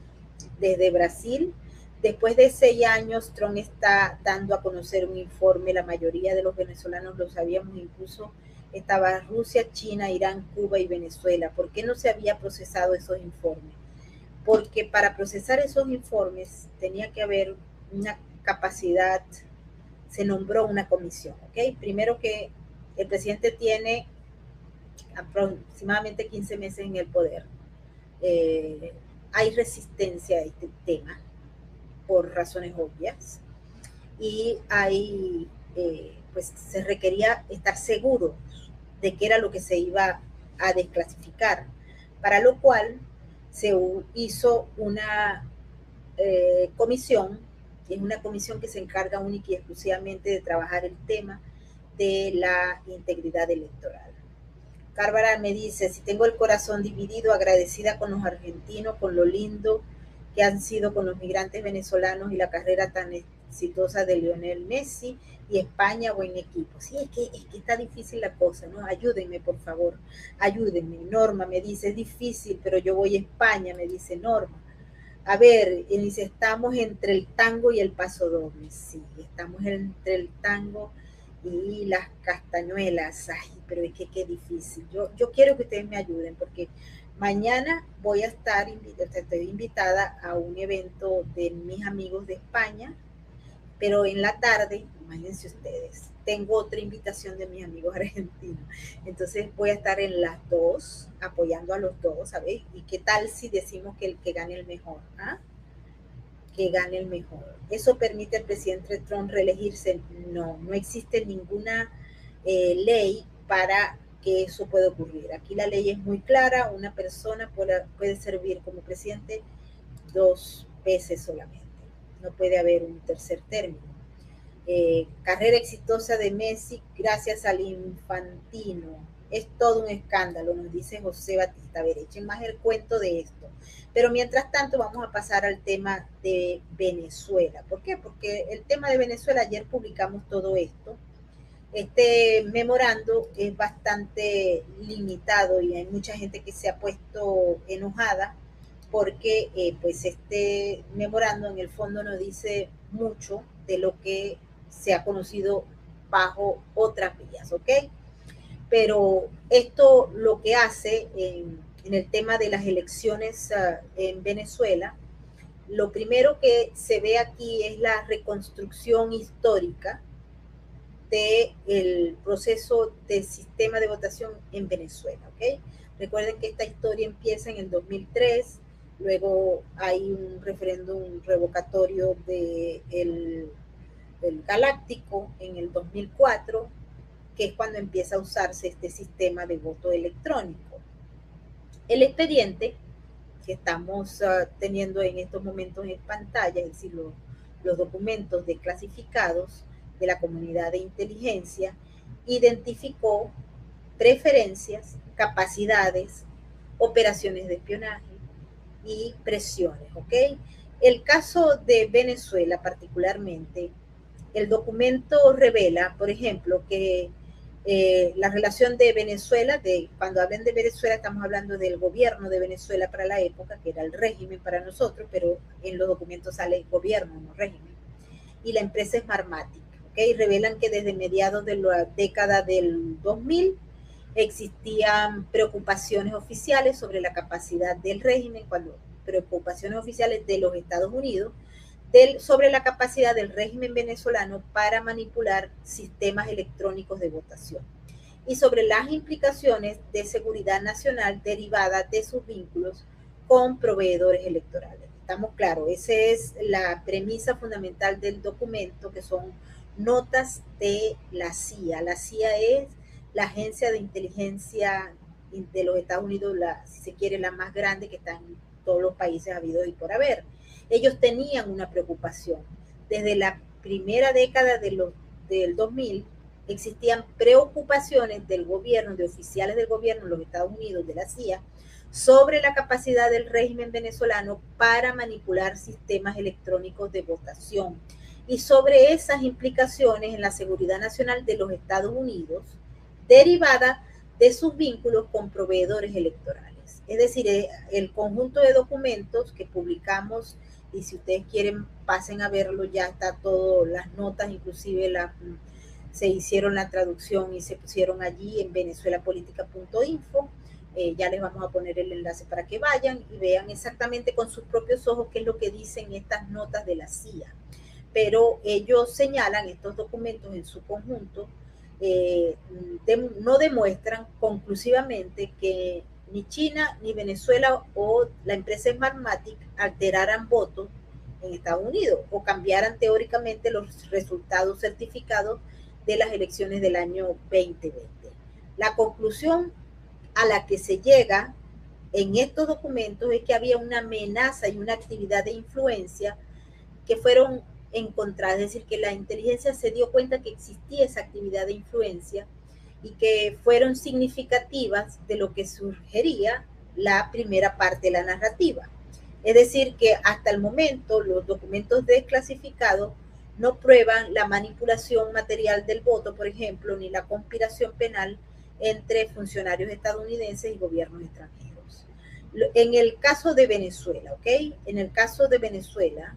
desde Brasil. Después de 6 años, Trump está dando a conocer un informe. La mayoría de los venezolanos lo sabíamos, incluso estaba Rusia, China, Irán, Cuba y Venezuela. ¿Por qué no se había procesado esos informes? Porque para procesar esos informes tenía que haber una capacidad, se nombró una comisión, ¿ok? Primero que el presidente tiene aproximadamente 15 meses en el poder. Hay resistencia a este tema por razones obvias y hay, pues se requería estar seguro de qué era lo que se iba a desclasificar, para lo cual se hizo una comisión, es una comisión que se encarga única y exclusivamente de trabajar el tema de la integridad electoral. Cárbara me dice, si tengo el corazón dividido, agradecida con los argentinos, con lo lindo que han sido con los migrantes venezolanos y la carrera tan exitosa de Lionel Messi y España, buen equipo. Sí, es que está difícil la cosa, ¿no? Ayúdenme, por favor, ayúdenme. Norma me dice, es difícil, pero yo voy a España, me dice Norma. A ver, y dice, estamos entre el tango y el paso doble. Sí, estamos entre el tango y las castañuelas. Ay, pero es que qué difícil. Yo quiero que ustedes me ayuden porque mañana voy a estar, estoy invitada a un evento de mis amigos de España, pero en la tarde, imagínense ustedes, tengo otra invitación de mis amigos argentinos. Entonces voy a estar en las dos, apoyando a los dos, ¿sabéis? ¿Y qué tal si decimos que el que gane el mejor? ¿Ah? Que gane el mejor. ¿Eso permite al presidente Trump reelegirse? No, no existe ninguna ley para que eso pueda ocurrir. Aquí la ley es muy clara, una persona puede servir como presidente 2 veces solamente, no puede haber un tercer término. Carrera exitosa de Messi gracias al Infantino. Es todo un escándalo, nos dice José Batista. A ver, echen más el cuento de esto. Pero mientras tanto vamos a pasar al tema de Venezuela. ¿Por qué? Porque el tema de Venezuela, ayer publicamos todo esto. Este memorando es bastante limitado y hay mucha gente que se ha puesto enojada porque pues este memorando en el fondo no dice mucho de lo que se ha conocido bajo otras vías, ¿ok? Pero esto lo que hace en el tema de las elecciones en Venezuela, lo primero que se ve aquí es la reconstrucción histórica del proceso del sistema de votación en Venezuela, ¿ok? Recuerden que esta historia empieza en el 2003, luego hay un referéndum revocatorio del Galáctico en el 2004, que es cuando empieza a usarse este sistema de voto electrónico. El expediente que estamos teniendo en estos momentos en pantalla, es decir, los documentos desclasificados de la comunidad de inteligencia, identificó preferencias, capacidades, operaciones de espionaje, y presiones, ¿ok? El caso de Venezuela particularmente, el documento revela, por ejemplo, que la relación de Venezuela, cuando hablen de Venezuela estamos hablando del gobierno de Venezuela para la época, que era el régimen para nosotros, pero en los documentos sale gobierno, no régimen. Y la empresa Smartmatic, ¿ok? Revelan que desde mediados de la década del 2000 existían preocupaciones oficiales sobre la capacidad del régimen, preocupaciones oficiales de los Estados Unidos, sobre la capacidad del régimen venezolano para manipular sistemas electrónicos de votación y sobre las implicaciones de seguridad nacional derivadas de sus vínculos con proveedores electorales. Estamos claros, esa es la premisa fundamental del documento, que son notas de la CIA. La CIA es la agencia de inteligencia de los Estados Unidos, si se quiere, la más grande que está en todos los países habidos y por haber. Ellos tenían una preocupación. Desde la primera década del 2000 existían preocupaciones del gobierno, de oficiales del gobierno en los Estados Unidos, de la CIA, sobre la capacidad del régimen venezolano para manipular sistemas electrónicos de votación y sobre esas implicaciones en la seguridad nacional de los Estados Unidos derivada de sus vínculos con proveedores electorales. Es decir, el conjunto de documentos que publicamos, y si ustedes quieren pasen a verlo, ya está todo, las notas, inclusive se hicieron la traducción y se pusieron allí en venezuelapolitica.info. Ya les vamos a poner el enlace para que vayan y vean exactamente con sus propios ojos qué es lo que dicen estas notas de la CIA. Pero ellos señalan, estos documentos en su conjunto, no demuestran conclusivamente que ni China ni Venezuela o la empresa Smartmatic alteraran votos en Estados Unidos o cambiaran teóricamente los resultados certificados de las elecciones del año 2020. La conclusión a la que se llega en estos documentos es que había una amenaza y una actividad de influencia que fueron encontradas, es decir, que la inteligencia se dio cuenta que existía esa actividad de influencia y que fueron significativas de lo que sugería la primera parte de la narrativa. Es decir, que hasta el momento los documentos desclasificados no prueban la manipulación material del voto, por ejemplo, ni la conspiración penal entre funcionarios estadounidenses y gobiernos extranjeros. En el caso de Venezuela, ¿ok? En el caso de Venezuela,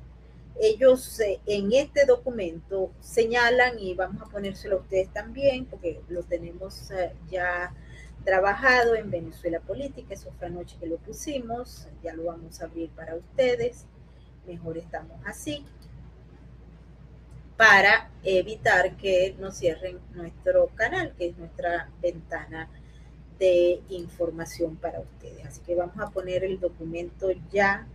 ellos en este documento señalan, y vamos a ponérselo a ustedes también, porque lo tenemos ya trabajado en Venezuela Política, eso fue anoche que lo pusimos, ya lo vamos a abrir para ustedes, mejor estamos así, para evitar que nos cierren nuestro canal, que es nuestra ventana de información para ustedes. Así que vamos a poner el documento ya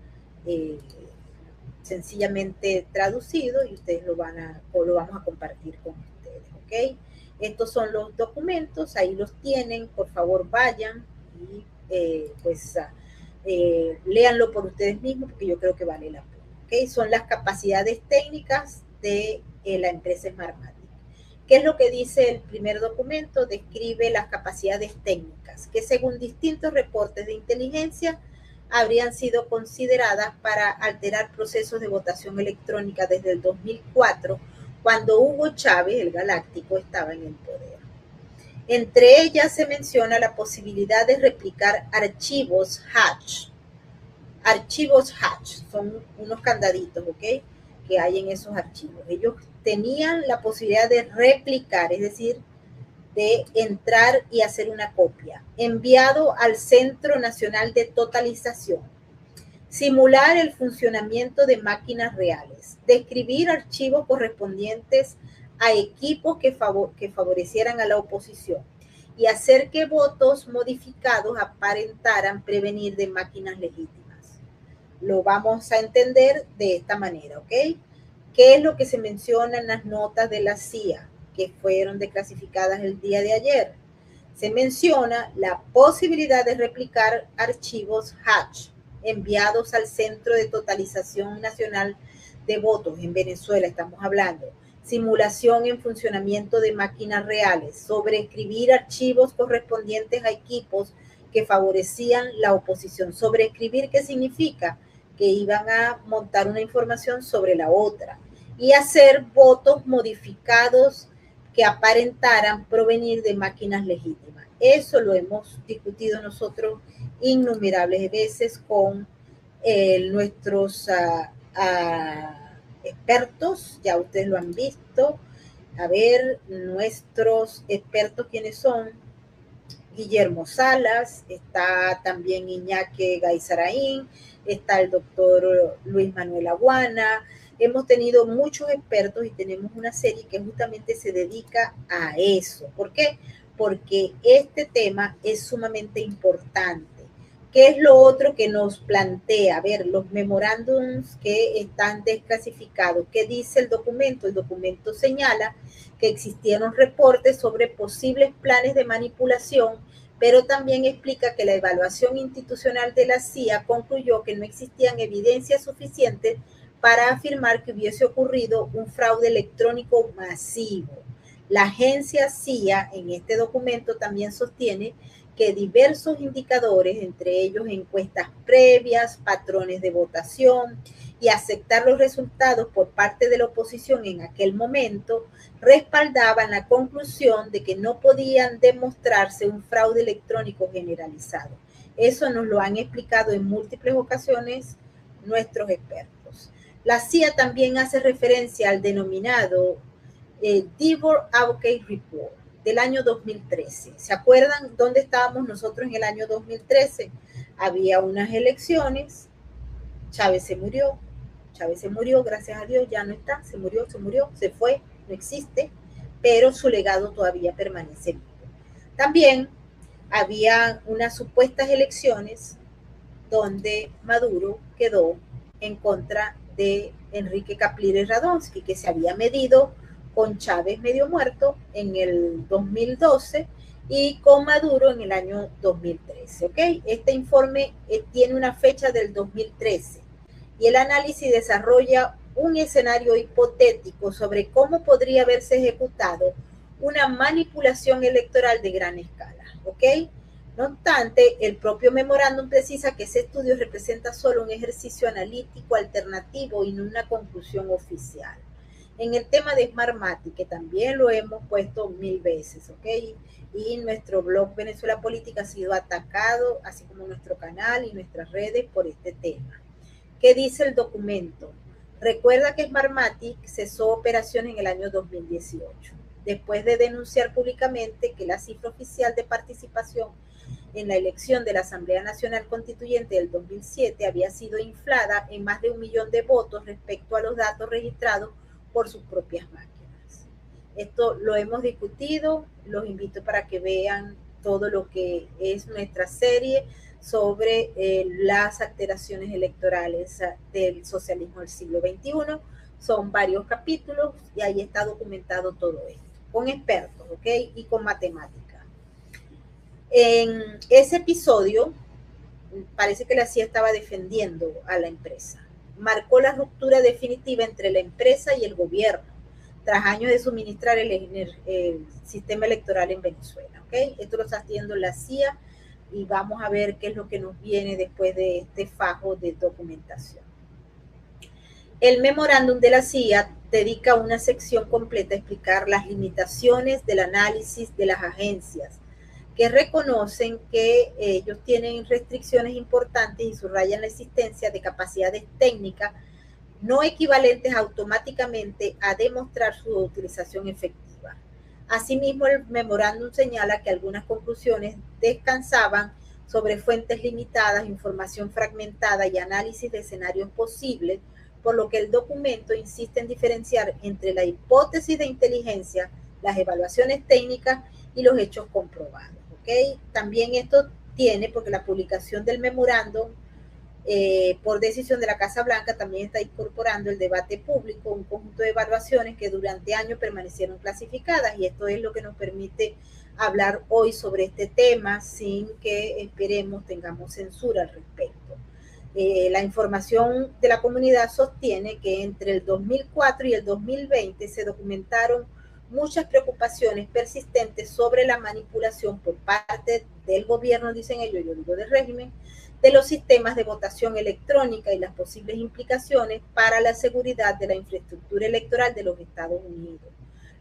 sencillamente traducido y ustedes lo vamos a compartir con ustedes, ¿ok? Estos son los documentos, ahí los tienen, por favor vayan y léanlo por ustedes mismos porque yo creo que vale la pena, ¿ok? Son las capacidades técnicas de la empresa Smartmatic. ¿Qué es lo que dice el primer documento? Describe las capacidades técnicas que según distintos reportes de inteligencia habrían sido consideradas para alterar procesos de votación electrónica desde el 2004, cuando Hugo Chávez, el Galáctico, estaba en el poder. Entre ellas se menciona la posibilidad de replicar archivos hash. Archivos hash son unos candaditos, ¿ok?, que hay en esos archivos. Ellos tenían la posibilidad de replicar, es decir, de entrar y hacer una copia, enviado al Centro Nacional de Totalización, simular el funcionamiento de máquinas reales, describir archivos correspondientes a equipos que favorecieran a la oposición y hacer que votos modificados aparentaran prevenir de máquinas legítimas. Lo vamos a entender de esta manera, ¿ok? ¿Qué es lo que se menciona en las notas de la CIA que fueron desclasificadas el día de ayer? Se menciona la posibilidad de replicar archivos hash enviados al Centro de Totalización Nacional de Votos en Venezuela, estamos hablando, simulación en funcionamiento de máquinas reales, sobreescribir archivos correspondientes a equipos que favorecían la oposición. Sobreescribir, ¿qué significa? Que iban a montar una información sobre la otra y hacer votos modificados que aparentaran provenir de máquinas legítimas. Eso lo hemos discutido nosotros innumerables veces con nuestros expertos, ya ustedes lo han visto. A ver, nuestros expertos, ¿quiénes son? Guillermo Salas, está también Iñaki Gaizaraín, está el doctor Luis Manuel Aguana. Hemos tenido muchos expertos y tenemos una serie que justamente se dedica a eso. ¿Por qué? Porque este tema es sumamente importante. ¿Qué es lo otro que nos plantea? A ver, los memorándums que están desclasificados. ¿Qué dice el documento? El documento señala que existieron reportes sobre posibles planes de manipulación, pero también explica que la evaluación institucional de la CIA concluyó que no existían evidencias suficientes para afirmar que hubiese ocurrido un fraude electrónico masivo. La agencia CIA en este documento también sostiene que diversos indicadores, entre ellos encuestas previas, patrones de votación y aceptar los resultados por parte de la oposición en aquel momento, respaldaban la conclusión de que no podían demostrarse un fraude electrónico generalizado. Eso nos lo han explicado en múltiples ocasiones nuestros expertos. La CIA también hace referencia al denominado Devor Advocate Report del año 2013. ¿Se acuerdan dónde estábamos nosotros en el año 2013? Había unas elecciones, Chávez se murió, gracias a Dios, ya no está, se murió, se fue, no existe, pero su legado todavía permanece vivo. También había unas supuestas elecciones donde Maduro quedó en contra de Enrique Capriles Radonsky, que se había medido con Chávez medio muerto en el 2012 y con Maduro en el año 2013. ¿Okay? Este informe tiene una fecha del 2013 y el análisis desarrolla un escenario hipotético sobre cómo podría haberse ejecutado una manipulación electoral de gran escala. ¿Ok? No obstante, el propio memorándum precisa que ese estudio representa solo un ejercicio analítico alternativo y no una conclusión oficial. En el tema de Smartmatic, que también lo hemos puesto 1000 veces, ¿ok? Y nuestro blog Venezuela Política ha sido atacado, así como nuestro canal y nuestras redes por este tema. ¿Qué dice el documento? Recuerda que Smartmatic cesó operaciones en el año 2018, después de denunciar públicamente que la cifra oficial de participación en la elección de la Asamblea Nacional Constituyente del 2007 había sido inflada en más de 1 millón de votos respecto a los datos registrados por sus propias máquinas. Esto lo hemos discutido, los invito para que vean todo lo que es nuestra serie sobre las alteraciones electorales del socialismo del siglo XXI. Son varios capítulos y ahí está documentado todo esto, con expertos, ¿ok? Y con matemática. En ese episodio, parece que la CIA estaba defendiendo a la empresa. Marcó la ruptura definitiva entre la empresa y el gobierno, tras años de suministrar el sistema electoral en Venezuela. ¿Okay? Esto lo está haciendo la CIA y vamos a ver qué es lo que nos viene después de este fajo de documentación. El memorándum de la CIA dedica una sección completa a explicar las limitaciones del análisis de las agencias, que reconocen que ellos tienen restricciones importantes y subrayan la existencia de capacidades técnicas no equivalentes automáticamente a demostrar su utilización efectiva. Asimismo, el memorándum señala que algunas conclusiones descansaban sobre fuentes limitadas, información fragmentada y análisis de escenarios posibles, por lo que el documento insiste en diferenciar entre la hipótesis de inteligencia, las evaluaciones técnicas y los hechos comprobados. ¿Okay? También esto tiene, porque la publicación del memorándum por decisión de la Casa Blanca también está incorporando el debate público, un conjunto de evaluaciones que durante años permanecieron clasificadas, y esto es lo que nos permite hablar hoy sobre este tema sin que esperemos tengamos censura al respecto. La información de la comunidad sostiene que entre el 2004 y el 2020 se documentaron muchas preocupaciones persistentes sobre la manipulación por parte del gobierno, dicen ellos, yo digo del régimen, de los sistemas de votación electrónica y las posibles implicaciones para la seguridad de la infraestructura electoral de los Estados Unidos.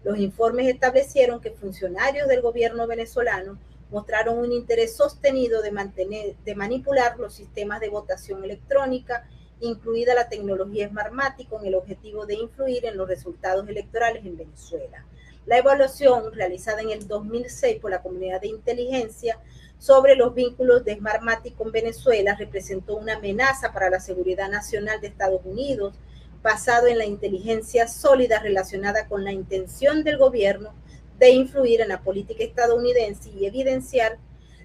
Los informes establecieron que funcionarios del gobierno venezolano mostraron un interés sostenido de manipular los sistemas de votación electrónica, incluida la tecnología Smartmatic, con el objetivo de influir en los resultados electorales en Venezuela. La evaluación realizada en el 2006 por la comunidad de inteligencia sobre los vínculos de Smartmatic con Venezuela representó una amenaza para la seguridad nacional de Estados Unidos, basado en la inteligencia sólida relacionada con la intención del gobierno de influir en la política estadounidense y evidenciar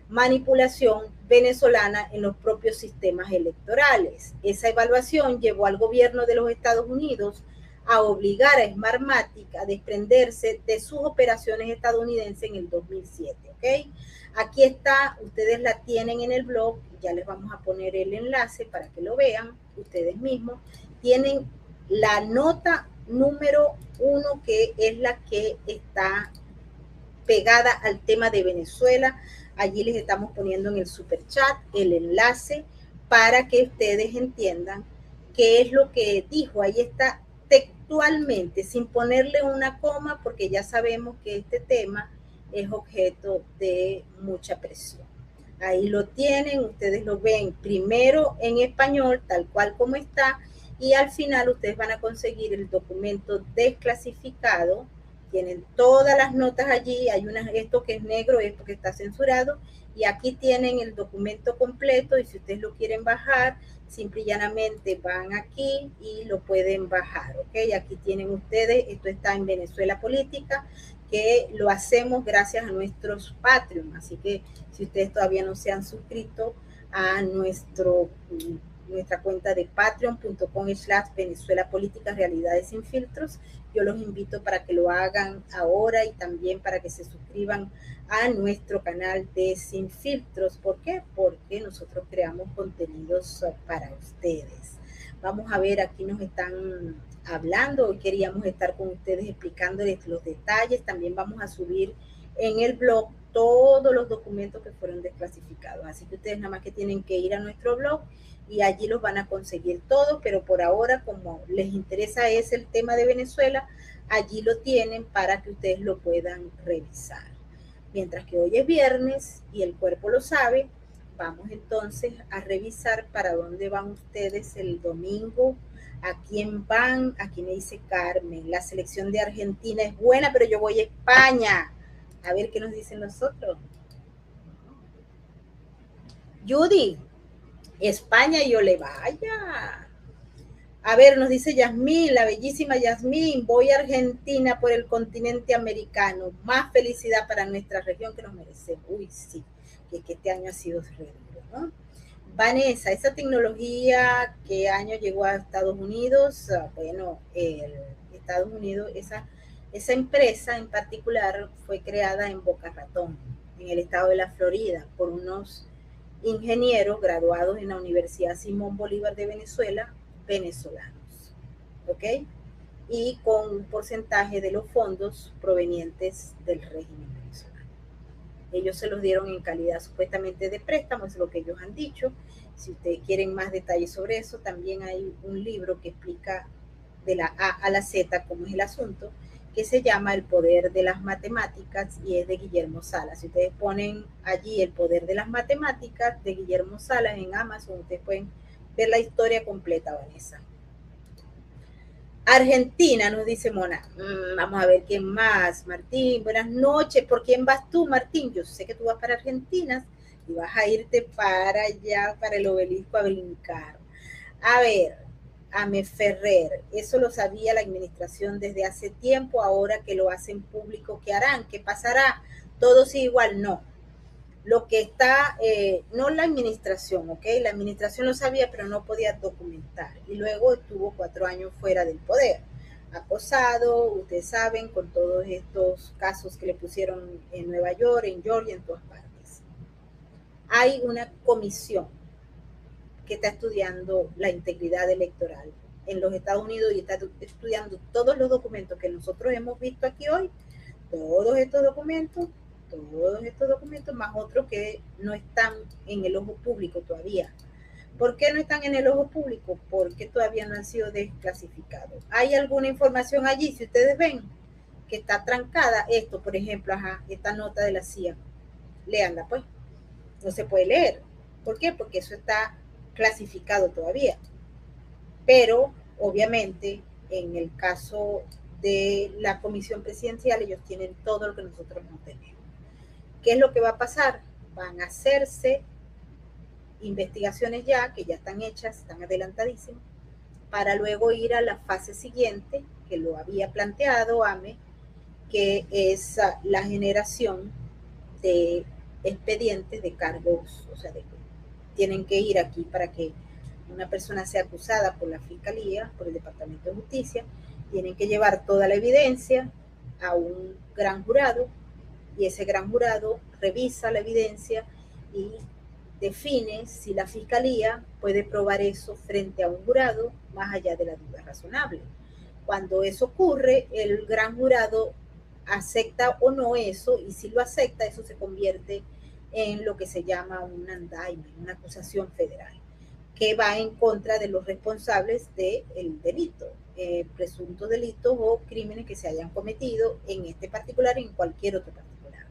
manipulación venezolana en los propios sistemas electorales. Esa evaluación llevó al gobierno de los Estados Unidos a obligar a Smartmatic a desprenderse de sus operaciones estadounidenses en el 2007, ¿ok? Aquí está, ustedes la tienen en el blog, ya les vamos a poner el enlace para que lo vean ustedes mismos. Tienen la nota número 1, que es la que está pegada al tema de Venezuela. Allí les estamos poniendo en el super chat el enlace para que ustedes entiendan qué es lo que dijo. Ahí está textualmente, sin ponerle una coma, porque ya sabemos que este tema es objeto de mucha presión. Ahí lo tienen, ustedes lo ven primero en español, tal cual como está, y al final ustedes van a conseguir el documento desclasificado. Tienen todas las notas allí, hay esto que es negro es porque está censurado, y aquí tienen el documento completo, y si ustedes lo quieren bajar, simple y llanamente van aquí y lo pueden bajar, ¿ok? Aquí tienen ustedes, esto está en Venezuela Política, que lo hacemos gracias a nuestros Patreon, así que si ustedes todavía no se han suscrito a nuestra cuenta de patreon.com/Venezuela Política Realidades Sin Filtros, yo los invito para que lo hagan ahora y también para que se suscriban a nuestro canal de Sin Filtros. ¿Por qué? Porque nosotros creamos contenidos para ustedes. Vamos a ver, aquí nos están hablando, hoy queríamos estar con ustedes explicándoles los detalles. También vamos a subir en el blog todos los documentos que fueron desclasificados, así que ustedes nada más que tienen que ir a nuestro blog y allí los van a conseguir todos, pero por ahora, como les interesa es el tema de Venezuela, allí lo tienen para que ustedes lo puedan revisar. Mientras que hoy es viernes y el cuerpo lo sabe, vamos entonces a revisar para dónde van ustedes el domingo, a quién van. Aquí me dice Carmen, la selección de Argentina es buena, pero yo voy a España. A ver qué nos dicen nosotros. Judy, España yo le vaya. A ver, nos dice Yasmín, la bellísima Yasmín, voy a Argentina por el continente americano. Más felicidad para nuestra región que nos merecemos. Uy, sí, que este año ha sido re duro, ¿no? Vanessa, esa tecnología, ¿qué año llegó a Estados Unidos? Bueno, Estados Unidos, esa empresa en particular fue creada en Boca Ratón, en el estado de la Florida, por unos ingenieros graduados en la Universidad Simón Bolívar de Venezuela, venezolanos, ¿ok? Y con un porcentaje de los fondos provenientes del régimen venezolano. Ellos se los dieron en calidad supuestamente de préstamo, es lo que ellos han dicho. Si ustedes quieren más detalles sobre eso, también hay un libro que explica de la A a la Z cómo es el asunto, que se llama El poder de las matemáticas y es de Guillermo Salas. Si ustedes ponen allí El poder de las matemáticas de Guillermo Salas en Amazon, ustedes pueden ver la historia completa, Vanessa. Argentina, nos dice Mona. Vamos a ver quién más. Martín, buenas noches. ¿Por quién vas tú, Martín? Yo sé que tú vas para Argentina y vas a irte para allá, para el obelisco a brincar. A ver, Ame Ferrer, eso lo sabía la administración desde hace tiempo, ahora que lo hacen público, ¿qué harán? ¿Qué pasará? ¿Todo sigue igual? No. Lo que está, no la administración, ¿ok? La administración lo sabía, pero no podía documentar. Y luego estuvo 4 años fuera del poder. Acosado, ustedes saben, con todos estos casos que le pusieron en Nueva York, en Georgia, en todas partes. Hay una comisión que está estudiando la integridad electoral en los Estados Unidos y está estudiando todos los documentos que nosotros hemos visto aquí hoy, todos estos documentos, más otros que no están en el ojo público todavía. ¿Por qué no están en el ojo público? Porque todavía no han sido desclasificados. ¿Hay alguna información allí? Si ustedes ven que está trancada, esto, por ejemplo, esta nota de la CIA, léanla pues. No se puede leer. ¿Por qué? Porque eso está clasificado todavía. Pero, obviamente, en el caso de la comisión presidencial, ellos tienen todo lo que nosotros no tenemos. ¿Qué es lo que va a pasar? Van a hacerse investigaciones ya, que ya están hechas, están adelantadísimas, para luego ir a la fase siguiente, que lo había planteado AME, que es la generación de expedientes de cargos, o sea, tienen que ir aquí para que una persona sea acusada por la Fiscalía, por el Departamento de Justicia, tienen que llevar toda la evidencia a un gran jurado y ese gran jurado revisa la evidencia y define si la Fiscalía puede probar eso frente a un jurado más allá de la duda razonable. Cuando eso ocurre, el gran jurado acepta o no eso, y si lo acepta, eso se convierte en lo que se llama un indictment, una acusación federal, que va en contra de los responsables del delito, presuntos delitos o crímenes que se hayan cometido en este particular y en cualquier otro particular.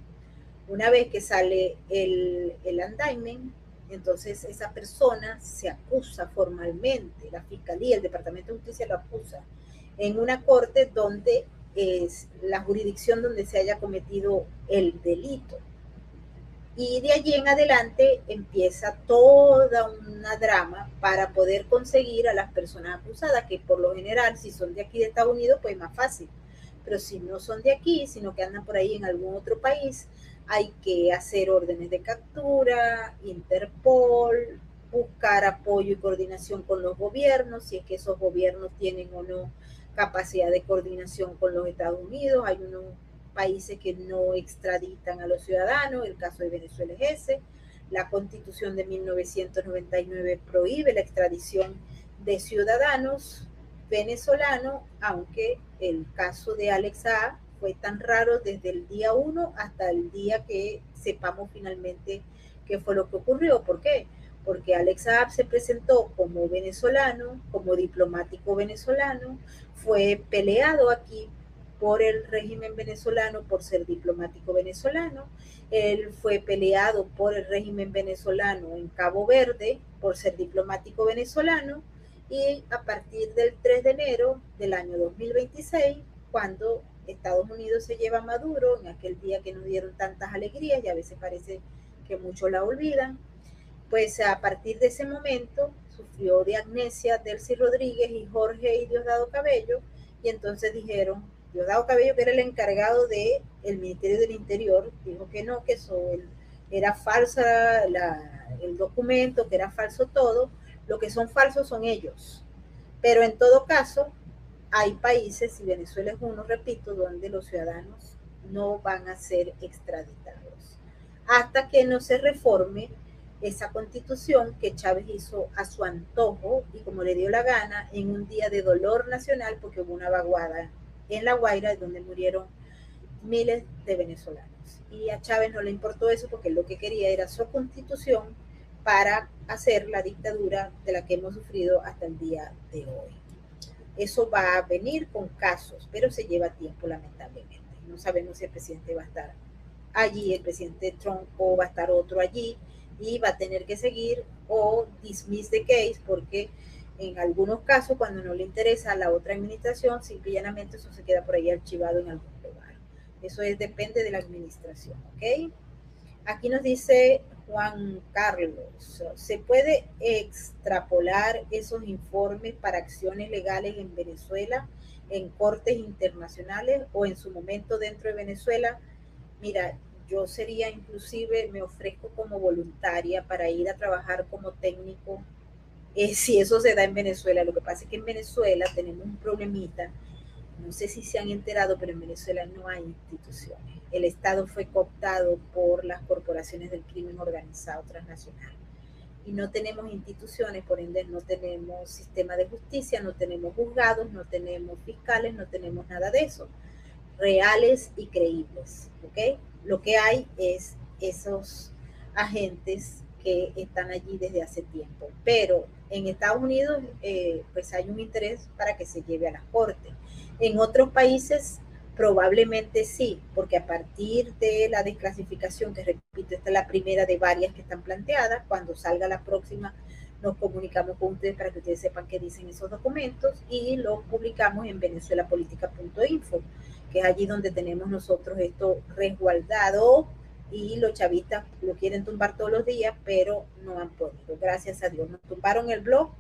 Una vez que sale el indictment, entonces esa persona se acusa formalmente, la Fiscalía, el Departamento de Justicia lo acusa en una corte donde es la jurisdicción donde se haya cometido el delito. Y de allí en adelante empieza toda una drama para poder conseguir a las personas acusadas, que por lo general, si son de aquí de Estados Unidos, pues es más fácil. Pero si no son de aquí, sino que andan por ahí en algún otro país, hay que hacer órdenes de captura, Interpol, buscar apoyo y coordinación con los gobiernos, si es que esos gobiernos tienen o no capacidad de coordinación con los Estados Unidos. Hay unos países que no extraditan a los ciudadanos, el caso de Venezuela es ese. La Constitución de 1999 prohíbe la extradición de ciudadanos venezolanos, aunque el caso de Alex Saab fue tan raro desde el día 1 hasta el día que sepamos finalmente qué fue lo que ocurrió. ¿Por qué? Porque Alex Saab se presentó como venezolano, como diplomático venezolano, fue peleado aquí por el régimen venezolano por ser diplomático venezolano. Él fue peleado por el régimen venezolano en Cabo Verde por ser diplomático venezolano, y a partir del 3 de enero del año 2026, cuando Estados Unidos se lleva a Maduro, en aquel día que nos dieron tantas alegrías y a veces parece que muchos la olvidan, pues a partir de ese momento sufrió de amnesia Delcy Rodríguez y Jorge y Diosdado Cabello, y entonces dijeron, Diosdado Cabello, que era el encargado del Ministerio del Interior, dijo que no, que eso era falsa el documento, que era falso todo. Lo que son falsos son ellos. Pero en todo caso, hay países, y Venezuela es uno, repito, donde los ciudadanos no van a ser extraditados hasta que no se reforme esa constitución que Chávez hizo a su antojo y como le dio la gana en un día de dolor nacional, porque hubo una vaguada en La Guaira donde murieron miles de venezolanos. Y a Chávez no le importó eso porque lo que quería era su constitución para hacer la dictadura de la que hemos sufrido hasta el día de hoy. Eso va a venir con casos, pero se lleva tiempo, lamentablemente. No sabemos si el presidente va a estar allí, el presidente Trump, o va a estar otro allí, y va a tener que seguir o dismiss the case, porque en algunos casos, cuando no le interesa a la otra administración, simple y llanamente eso se queda por ahí archivado en algún lugar. Eso depende de la administración, ¿ok? Aquí nos dice Juan Carlos, ¿se puede extrapolar esos informes para acciones legales en Venezuela, en cortes internacionales o en su momento dentro de Venezuela? Mira, yo sería inclusive, me ofrezco como voluntaria para ir a trabajar como técnico, si eso se da en Venezuela. Lo que pasa es que en Venezuela tenemos un problemita, no sé si se han enterado, pero en Venezuela no hay instituciones. El Estado fue cooptado por las corporaciones del crimen organizado transnacional. Y no tenemos instituciones, por ende no tenemos sistema de justicia, no tenemos juzgados, no tenemos fiscales, no tenemos nada de eso. reales y creíbles, ¿ok? Lo que hay es esos agentes que están allí desde hace tiempo, pero en Estados Unidos pues hay un interés para que se lleve a la corte. En otros países probablemente sí, porque a partir de la desclasificación, que repito, esta es la primera de varias que están planteadas, cuando salga la próxima nos comunicamos con ustedes para que ustedes sepan qué dicen esos documentos y los publicamos en venezuelapolitica.info, que es allí donde tenemos nosotros esto resguardado y los chavistas lo quieren tumbar todos los días, pero no han podido, gracias a Dios. Nos tumbaron el blog,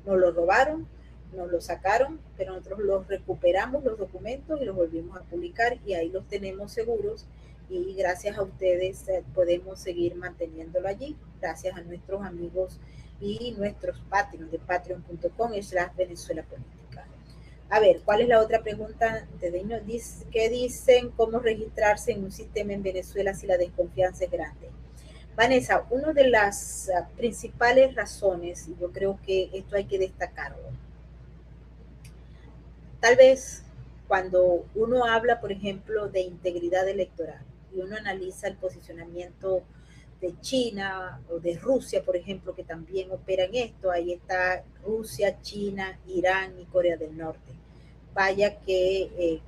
nos lo robaron, nos lo sacaron, pero nosotros los recuperamos los documentos y los volvimos a publicar y ahí los tenemos seguros y gracias a ustedes podemos seguir manteniéndolo allí, gracias a nuestros amigos y nuestros Patreon de patreon.com/Venezuela Política. A ver, ¿cuál es la otra pregunta? ¿Qué dicen? ¿Cómo registrarse en un sistema en Venezuela si la desconfianza es grande? Vanessa, una de las principales razones, y yo creo que esto hay que destacarlo, tal vez cuando uno habla, por ejemplo, de integridad electoral y uno analiza el posicionamiento de China o de Rusia, por ejemplo, que también opera en esto, ahí está Rusia, China, Irán y Corea del Norte. Vaya que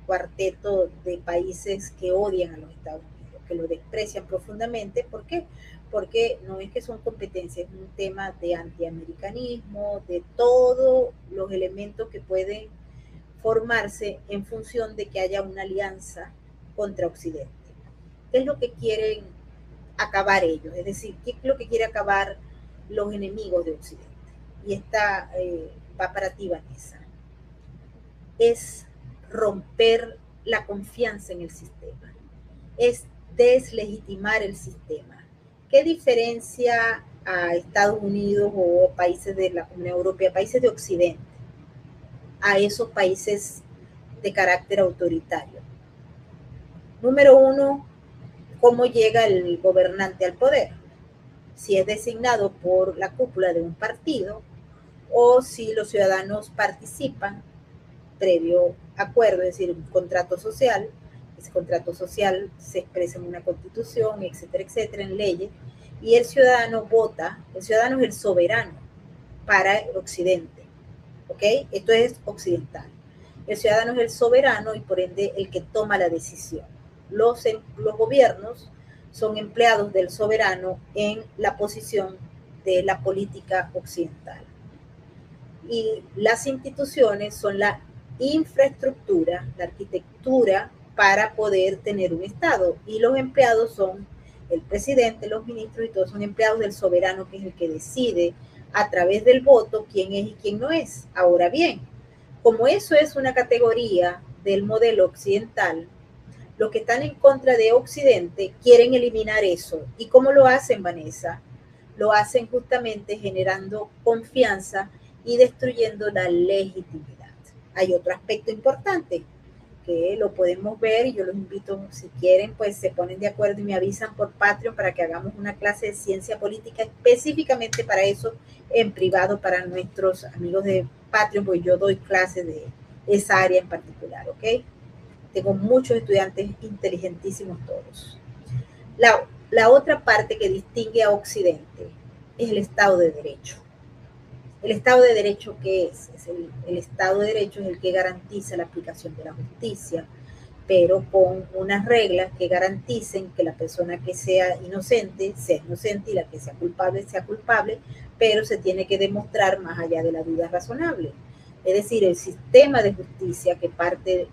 cuarteto de países que odian a los Estados Unidos, que lo desprecian profundamente. ¿Por qué? Porque no es que son competencias, es un tema de antiamericanismo, de todos los elementos que pueden formarse en función de que haya una alianza contra Occidente. ¿Qué es lo que quieren acabar ellos? Es decir, ¿qué es lo que quiere acabar los enemigos de Occidente? Y esta va para ti, Vanessa. Es romper la confianza en el sistema, es deslegitimar el sistema. ¿Qué diferencia a Estados Unidos o países de la Unión Europea, países de Occidente, a esos países de carácter autoritario? Número uno, ¿cómo llega el gobernante al poder? Si es designado por la cúpula de un partido o si los ciudadanos participan previo acuerdo, es decir, un contrato social. Ese contrato social se expresa en una constitución, etcétera, etcétera, en leyes, y el ciudadano vota, el ciudadano es el soberano para el Occidente, ¿ok? Esto es occidental. El ciudadano es el soberano y por ende el que toma la decisión. Los gobiernos son empleados del soberano en la posición de la política occidental. Y las instituciones son la infraestructura, la arquitectura para poder tener un Estado. Y los empleados son el presidente, los ministros y todos son empleados del soberano, que es el que decide a través del voto quién es y quién no es. Ahora bien, como eso es una categoría del modelo occidental, los que están en contra de Occidente quieren eliminar eso. ¿Y cómo lo hacen, Vanessa? Lo hacen justamente generando confianza y destruyendo la legitimidad. Hay otro aspecto importante que lo podemos ver y yo los invito, si quieren, pues se ponen de acuerdo y me avisan por Patreon para que hagamos una clase de ciencia política específicamente para eso en privado para nuestros amigos de Patreon, porque yo doy clases de esa área en particular, ¿ok? Tengo muchos estudiantes inteligentísimos todos. La otra parte que distingue a Occidente es el Estado de Derecho. ¿El Estado de Derecho qué es? El Estado de Derecho es el que garantiza la aplicación de la justicia, pero con unas reglas que garanticen que la persona que sea inocente y la que sea culpable, pero se tiene que demostrar más allá de la duda razonable. Es decir, el sistema de justicia que parte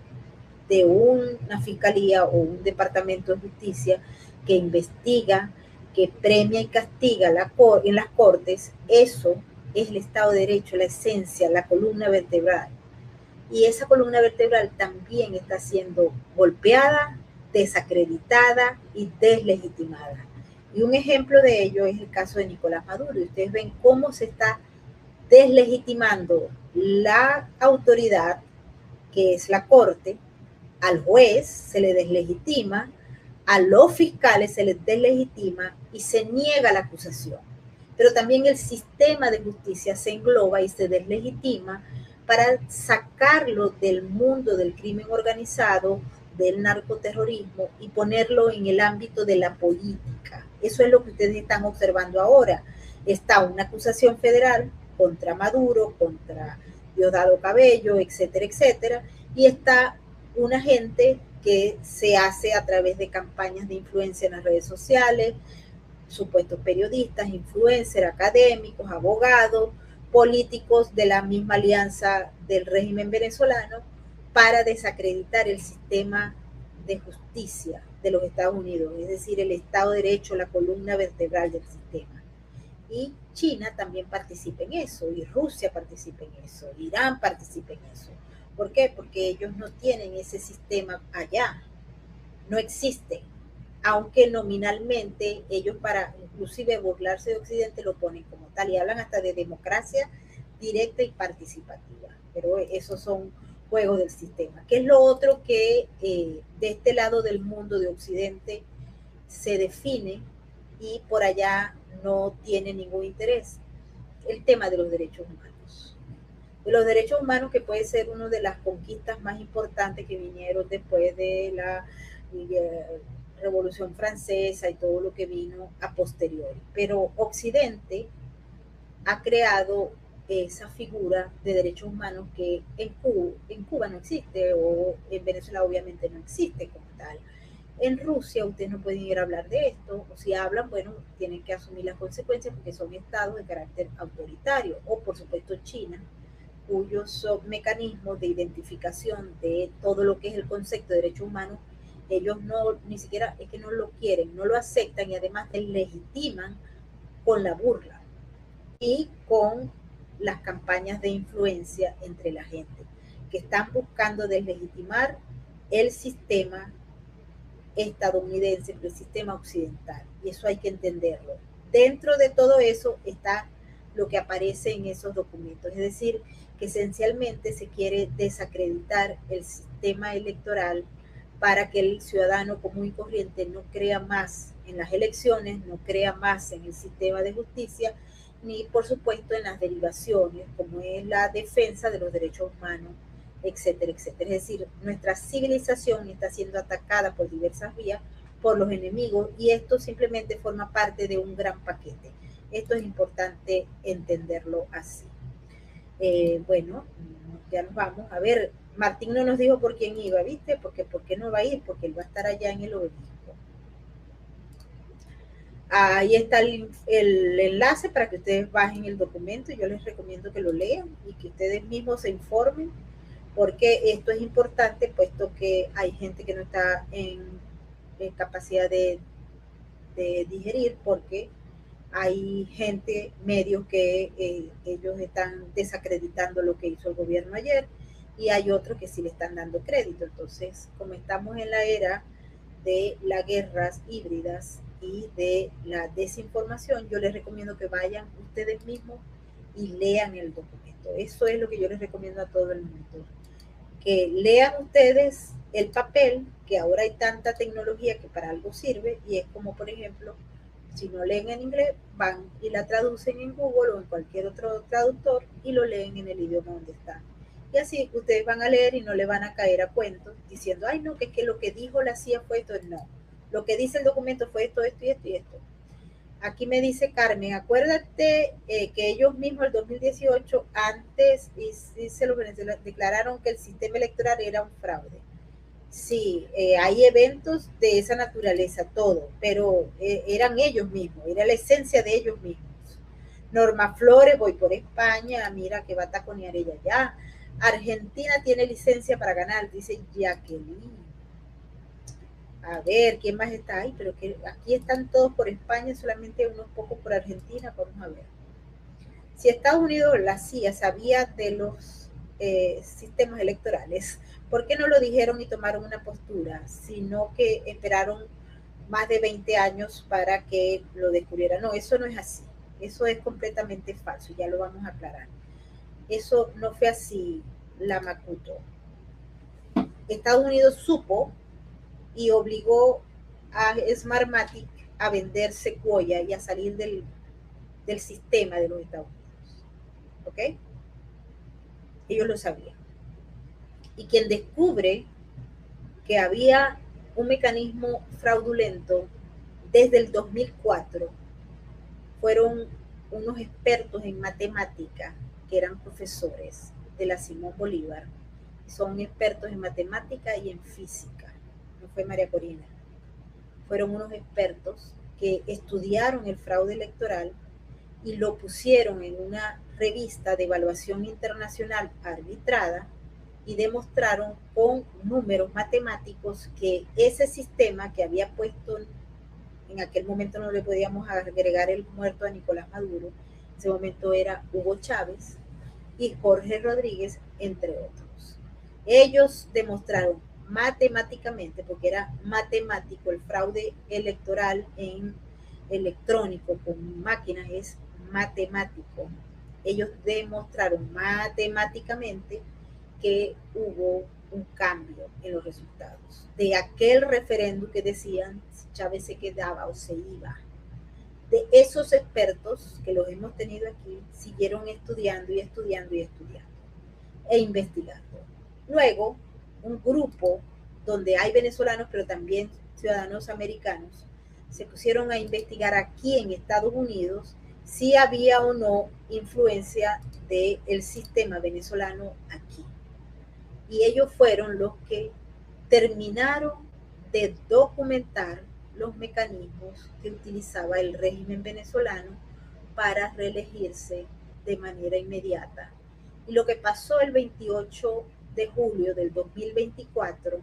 de una fiscalía o un departamento de justicia que investiga, que premia y castiga en las cortes, eso es el Estado de Derecho, la esencia, la columna vertebral. Y esa columna vertebral también está siendo golpeada, desacreditada y deslegitimada. Y un ejemplo de ello es el caso de Nicolás Maduro. Y ustedes ven cómo se está deslegitimando la autoridad, que es la Corte, al juez se le deslegitima, a los fiscales se les deslegitima y se niega la acusación. Pero también el sistema de justicia se engloba y se deslegitima para sacarlo del mundo del crimen organizado, del narcoterrorismo y ponerlo en el ámbito de la política. Eso es lo que ustedes están observando ahora. Está una acusación federal contra Maduro, contra Diosdado Cabello, etcétera, etcétera, y está una gente que se hace a través de campañas de influencia en las redes sociales, supuestos periodistas, influencers, académicos, abogados, políticos de la misma alianza del régimen venezolano para desacreditar el sistema de justicia de los Estados Unidos, es decir, el Estado de Derecho, la columna vertebral del sistema. Y China también participa en eso, y Rusia participa en eso, Irán participa en eso. ¿Por qué? Porque ellos no tienen ese sistema allá, no existe, aunque nominalmente ellos para inclusive burlarse de Occidente lo ponen como tal y hablan hasta de democracia directa y participativa, pero esos son juegos del sistema. ¿Qué es lo otro que de este lado del mundo de Occidente se define y por allá no tiene ningún interés? El tema de los derechos humanos. De los derechos humanos, que puede ser una de las conquistas más importantes que vinieron después de la Revolución Francesa y todo lo que vino a posteriori. Pero Occidente ha creado esa figura de derechos humanos que en Cuba no existe, o en Venezuela obviamente no existe como tal. En Rusia ustedes no pueden ir a hablar de esto, o si hablan, bueno, tienen que asumir las consecuencias porque son estados de carácter autoritario, o por supuesto China, cuyos mecanismos de identificación de todo lo que es el concepto de derechos humanos, ellos no, ni siquiera es que no lo quieren, no lo aceptan y además legitiman con la burla y con las campañas de influencia entre la gente, que están buscando deslegitimar el sistema estadounidense, el sistema occidental, y eso hay que entenderlo. Dentro de todo eso está lo que aparece en esos documentos, es decir, que esencialmente se quiere desacreditar el sistema electoral para que el ciudadano común y corriente no crea más en las elecciones, no crea más en el sistema de justicia, ni por supuesto en las derivaciones, como es la defensa de los derechos humanos, etcétera, etcétera. Es decir, nuestra civilización está siendo atacada por diversas vías por los enemigos y esto simplemente forma parte de un gran paquete. Esto es importante entenderlo así. Bueno, ya nos vamos. A ver, Martín no nos dijo por quién iba, ¿viste? Porque ¿por qué no va a ir? Porque él va a estar allá en el obelisco. Ahí está el enlace para que ustedes bajen el documento. Yo les recomiendo que lo lean y que ustedes mismos se informen, porque esto es importante, puesto que hay gente que no está en capacidad de digerir, porque hay gente, medios que ellos están desacreditando lo que hizo el gobierno ayer y hay otros que sí le están dando crédito. Entonces, como estamos en la era de las guerras híbridas y de la desinformación, yo les recomiendo que vayan ustedes mismos y lean el documento. Eso es lo que yo les recomiendo a todo el mundo. Que lean ustedes el papel, que ahora hay tanta tecnología que para algo sirve, y es como, por ejemplo, si no leen en inglés, van y la traducen en Google o en cualquier otro traductor y lo leen en el idioma donde están. Y así ustedes van a leer y no le van a caer a cuentos diciendo, ay, no, que es que lo que dijo la CIA fue esto. No, lo que dice el documento fue esto, esto y esto y esto. Aquí me dice Carmen, acuérdate que ellos mismos el 2018, antes, y se lo declararon que el sistema electoral era un fraude. Sí, hay eventos de esa naturaleza, todo, pero eran ellos mismos, era la esencia de ellos mismos. Norma Flores, voy por España, mira que va a taconear ella ya. Argentina tiene licencia para ganar, dice Jacqueline. A ver, ¿quién más está ahí? Pero que aquí están todos por España, solamente unos pocos por Argentina, vamos a ver. Si Estados Unidos, la CIA, sabía de los sistemas electorales, ¿por qué no lo dijeron y tomaron una postura? Sino que esperaron más de 20 años para que lo descubrieran. No, eso no es así. Eso es completamente falso, ya lo vamos a aclarar. Eso no fue así, la Macuto. Estados Unidos supo y obligó a Smartmatic a vender Sequoia y a salir del sistema de los Estados Unidos. ¿Ok? Ellos lo sabían. Y quien descubre que había un mecanismo fraudulento desde el 2004 fueron unos expertos en matemática que eran profesores de la Simón Bolívar. Son expertos en matemática y en física. No fue María Corina. Fueron unos expertos que estudiaron el fraude electoral y lo pusieron en una revista de evaluación internacional arbitrada y demostraron con números matemáticos que ese sistema que había puesto, en aquel momento no le podíamos agregar el muerto a Nicolás Maduro, en ese momento era Hugo Chávez y Jorge Rodríguez, entre otros. Ellos demostraron matemáticamente, porque era matemático, el fraude electoral en electrónico con máquinas es matemático. Ellos demostraron matemáticamente que hubo un cambio en los resultados de aquel referéndum que decían si Chávez se quedaba o se iba. De esos expertos que los hemos tenido aquí, siguieron estudiando y estudiando y estudiando e investigando. Luego, un grupo donde hay venezolanos, pero también ciudadanos americanos, se pusieron a investigar aquí en Estados Unidos si había o no influencia del sistema venezolano aquí. Y ellos fueron los que terminaron de documentar los mecanismos que utilizaba el régimen venezolano para reelegirse de manera inmediata. Y lo que pasó el 28 de julio del 2024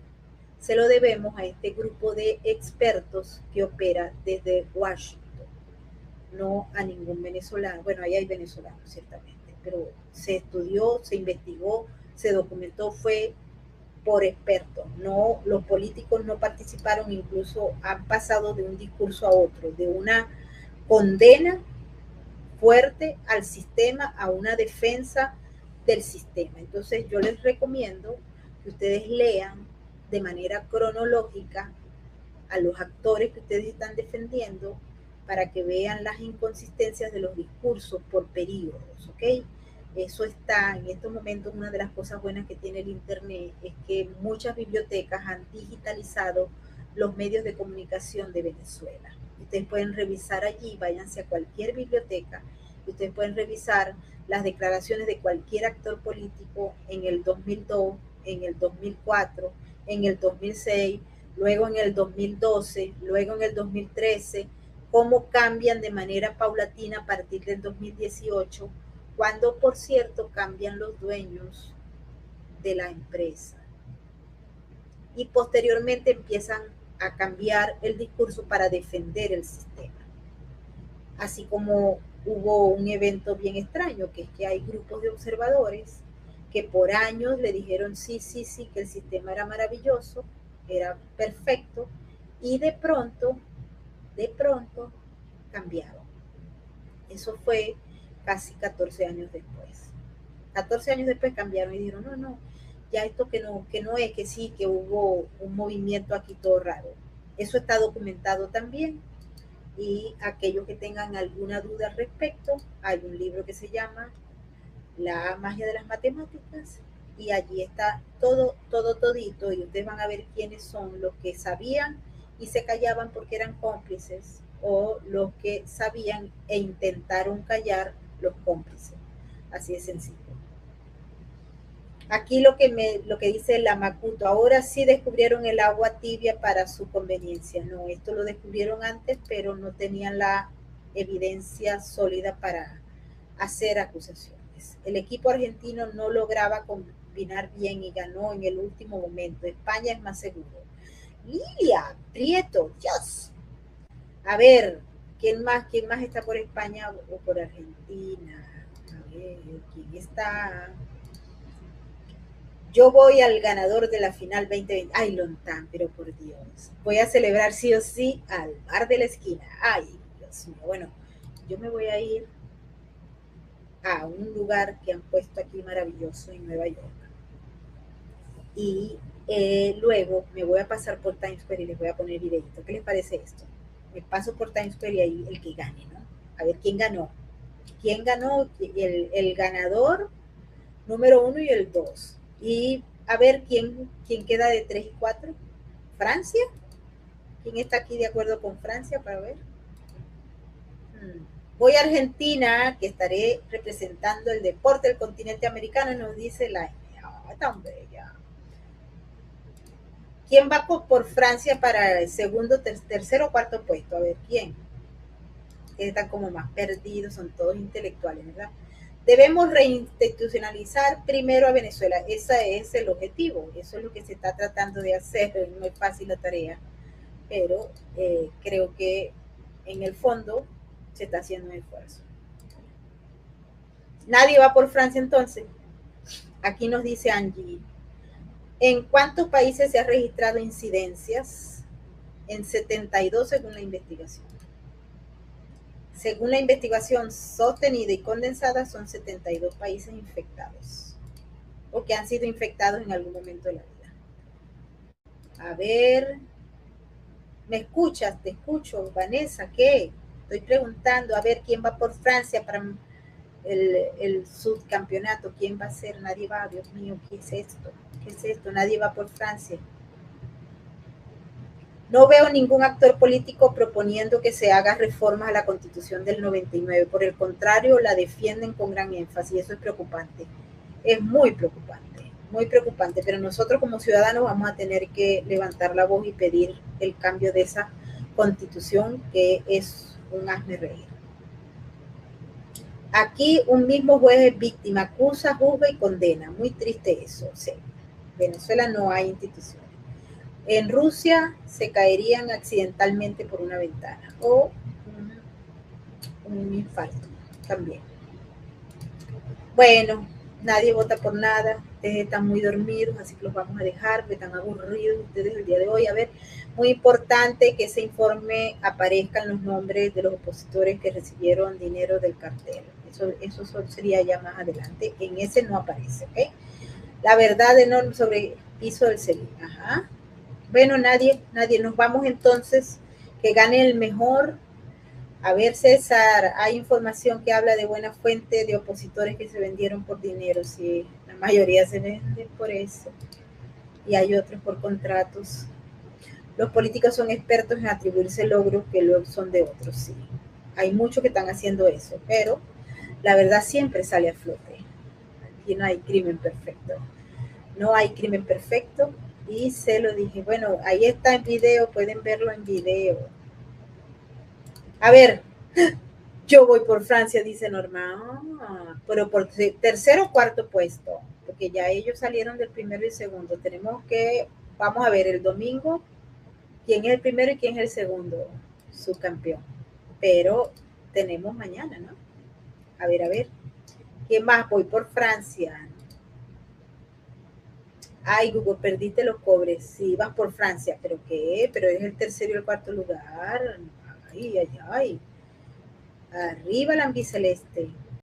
se lo debemos a este grupo de expertos que opera desde Washington, no a ningún venezolano. Bueno, ahí hay venezolanos, ciertamente, pero se estudió, se investigó, se documentó, fue por expertos. No, los políticos no participaron, incluso han pasado de un discurso a otro, de una condena fuerte al sistema a una defensa del sistema. Entonces yo les recomiendo que ustedes lean de manera cronológica a los actores que ustedes están defendiendo para que vean las inconsistencias de los discursos por periodos, ¿ok? Eso está en estos momentos. Una de las cosas buenas que tiene el Internet es que muchas bibliotecas han digitalizado los medios de comunicación de Venezuela. Ustedes pueden revisar allí, váyanse a cualquier biblioteca, y ustedes pueden revisar las declaraciones de cualquier actor político en el 2002, en el 2004, en el 2006, luego en el 2012, luego en el 2013, cómo cambian de manera paulatina a partir del 2018, cuando, por cierto, cambian los dueños de la empresa. Y posteriormente empiezan a cambiar el discurso para defender el sistema. Así como hubo un evento bien extraño, que es que hay grupos de observadores que por años le dijeron sí, que el sistema era maravilloso, era perfecto, y de pronto cambiaron. Eso fue casi 14 años después. 14 años después cambiaron y dijeron, no, ya esto que no es, que sí, que hubo un movimiento aquí todo raro. Eso está documentado también. Y aquellos que tengan alguna duda al respecto, hay un libro que se llama La magia de las matemáticas, y allí está todito, y ustedes van a ver quiénes son los que sabían y se callaban porque eran cómplices, o los que sabían e intentaron callar los cómplices. Así de sencillo. Aquí lo que dice la Macuto, ahora sí descubrieron el agua tibia para su conveniencia. No, esto lo descubrieron antes, pero no tenían la evidencia sólida para hacer acusaciones. El equipo argentino no lograba combinar bien y ganó en el último momento. España es más seguro. Lilia Prieto, Dios. A ver, ¿quién más está por España o por Argentina? A ver, ¿quién está? Yo voy al ganador de la final 2020. Ay, Lontán, pero por Dios. Voy a celebrar sí o sí al bar de la esquina. Ay, Dios mío. Bueno, yo me voy a ir a un lugar que han puesto aquí maravilloso en Nueva York. Y luego me voy a pasar por Times Square y les voy a poner videito. ¿Qué les parece esto? Me paso por Times Square y ahí el que gane, ¿no? A ver quién ganó. ¿Quién ganó? El ganador Número 1 y el 2. Y a ver quién queda de 3 y 4. Francia. ¿Quién está aquí de acuerdo con Francia para ver? Voy a Argentina, que estaré representando el deporte del continente americano, nos dice la... tan bella. ¿Quién va por Francia para el segundo, tercero o cuarto puesto? A ver, ¿quién? Están como más perdidos, son todos intelectuales, ¿verdad? Debemos reinstitucionalizar primero a Venezuela. Ese es el objetivo, eso es lo que se está tratando de hacer. No es fácil la tarea, pero creo que en el fondo se está haciendo un esfuerzo. Nadie va por Francia entonces. Aquí nos dice Angie. ¿En cuántos países se han registrado incidencias? En 72 según la investigación. Según la investigación sostenida y condensada, son 72 países infectados o que han sido infectados en algún momento de la vida. A ver, ¿me escuchas? Te escucho, Vanessa, ¿qué? Estoy preguntando, a ver, ¿quién va por Francia para el subcampeonato? ¿Quién va a ser? Nadie va, Dios mío, ¿qué es esto? ¿Qué es esto? Nadie va por Francia. No veo ningún actor político proponiendo que se haga reformas a la Constitución del 99. Por el contrario, la defienden con gran énfasis y eso es preocupante. Es muy preocupante, pero nosotros como ciudadanos vamos a tener que levantar la voz y pedir el cambio de esa Constitución que es un hazmerreír. Aquí un mismo juez es víctima, acusa, juzga y condena. Muy triste eso, sí. Venezuela no hay instituciones. En Rusia se caerían accidentalmente por una ventana o un infarto también. Bueno, nadie vota por nada, ustedes están muy dormidos, así que los vamos a dejar, porque están aburridos ustedes el día de hoy. A ver, muy importante que ese informe aparezcan los nombres de los opositores que recibieron dinero del cartel. Eso sería ya más adelante. En ese no aparece, ¿ok? La verdad de sobre piso del CELI. Ajá. Bueno, nadie, nos vamos entonces, que gane el mejor. A ver, César, hay información que habla de buena fuente de opositores que se vendieron por dinero, sí, la mayoría se venden por eso, y hay otros por contratos. Los políticos son expertos en atribuirse logros que luego son de otros, sí. Hay muchos que están haciendo eso, pero la verdad siempre sale a flote. Aquí no hay crimen perfecto. No hay crimen perfecto. Y se lo dije, bueno, ahí está en video, pueden verlo en video. A ver, yo voy por Francia, dice Norma, pero por tercero o cuarto puesto, porque ya ellos salieron del primero y segundo. Tenemos que, vamos a ver el domingo, quién es el primero y quién es el segundo subcampeón. Pero tenemos mañana, ¿no? A ver, ¿quién más? Voy por Francia. Ay, Google, perdiste los cobres. Sí, vas por Francia. ¿Pero qué? Pero es el tercero y el cuarto lugar. Ay. Arriba la albiceleste.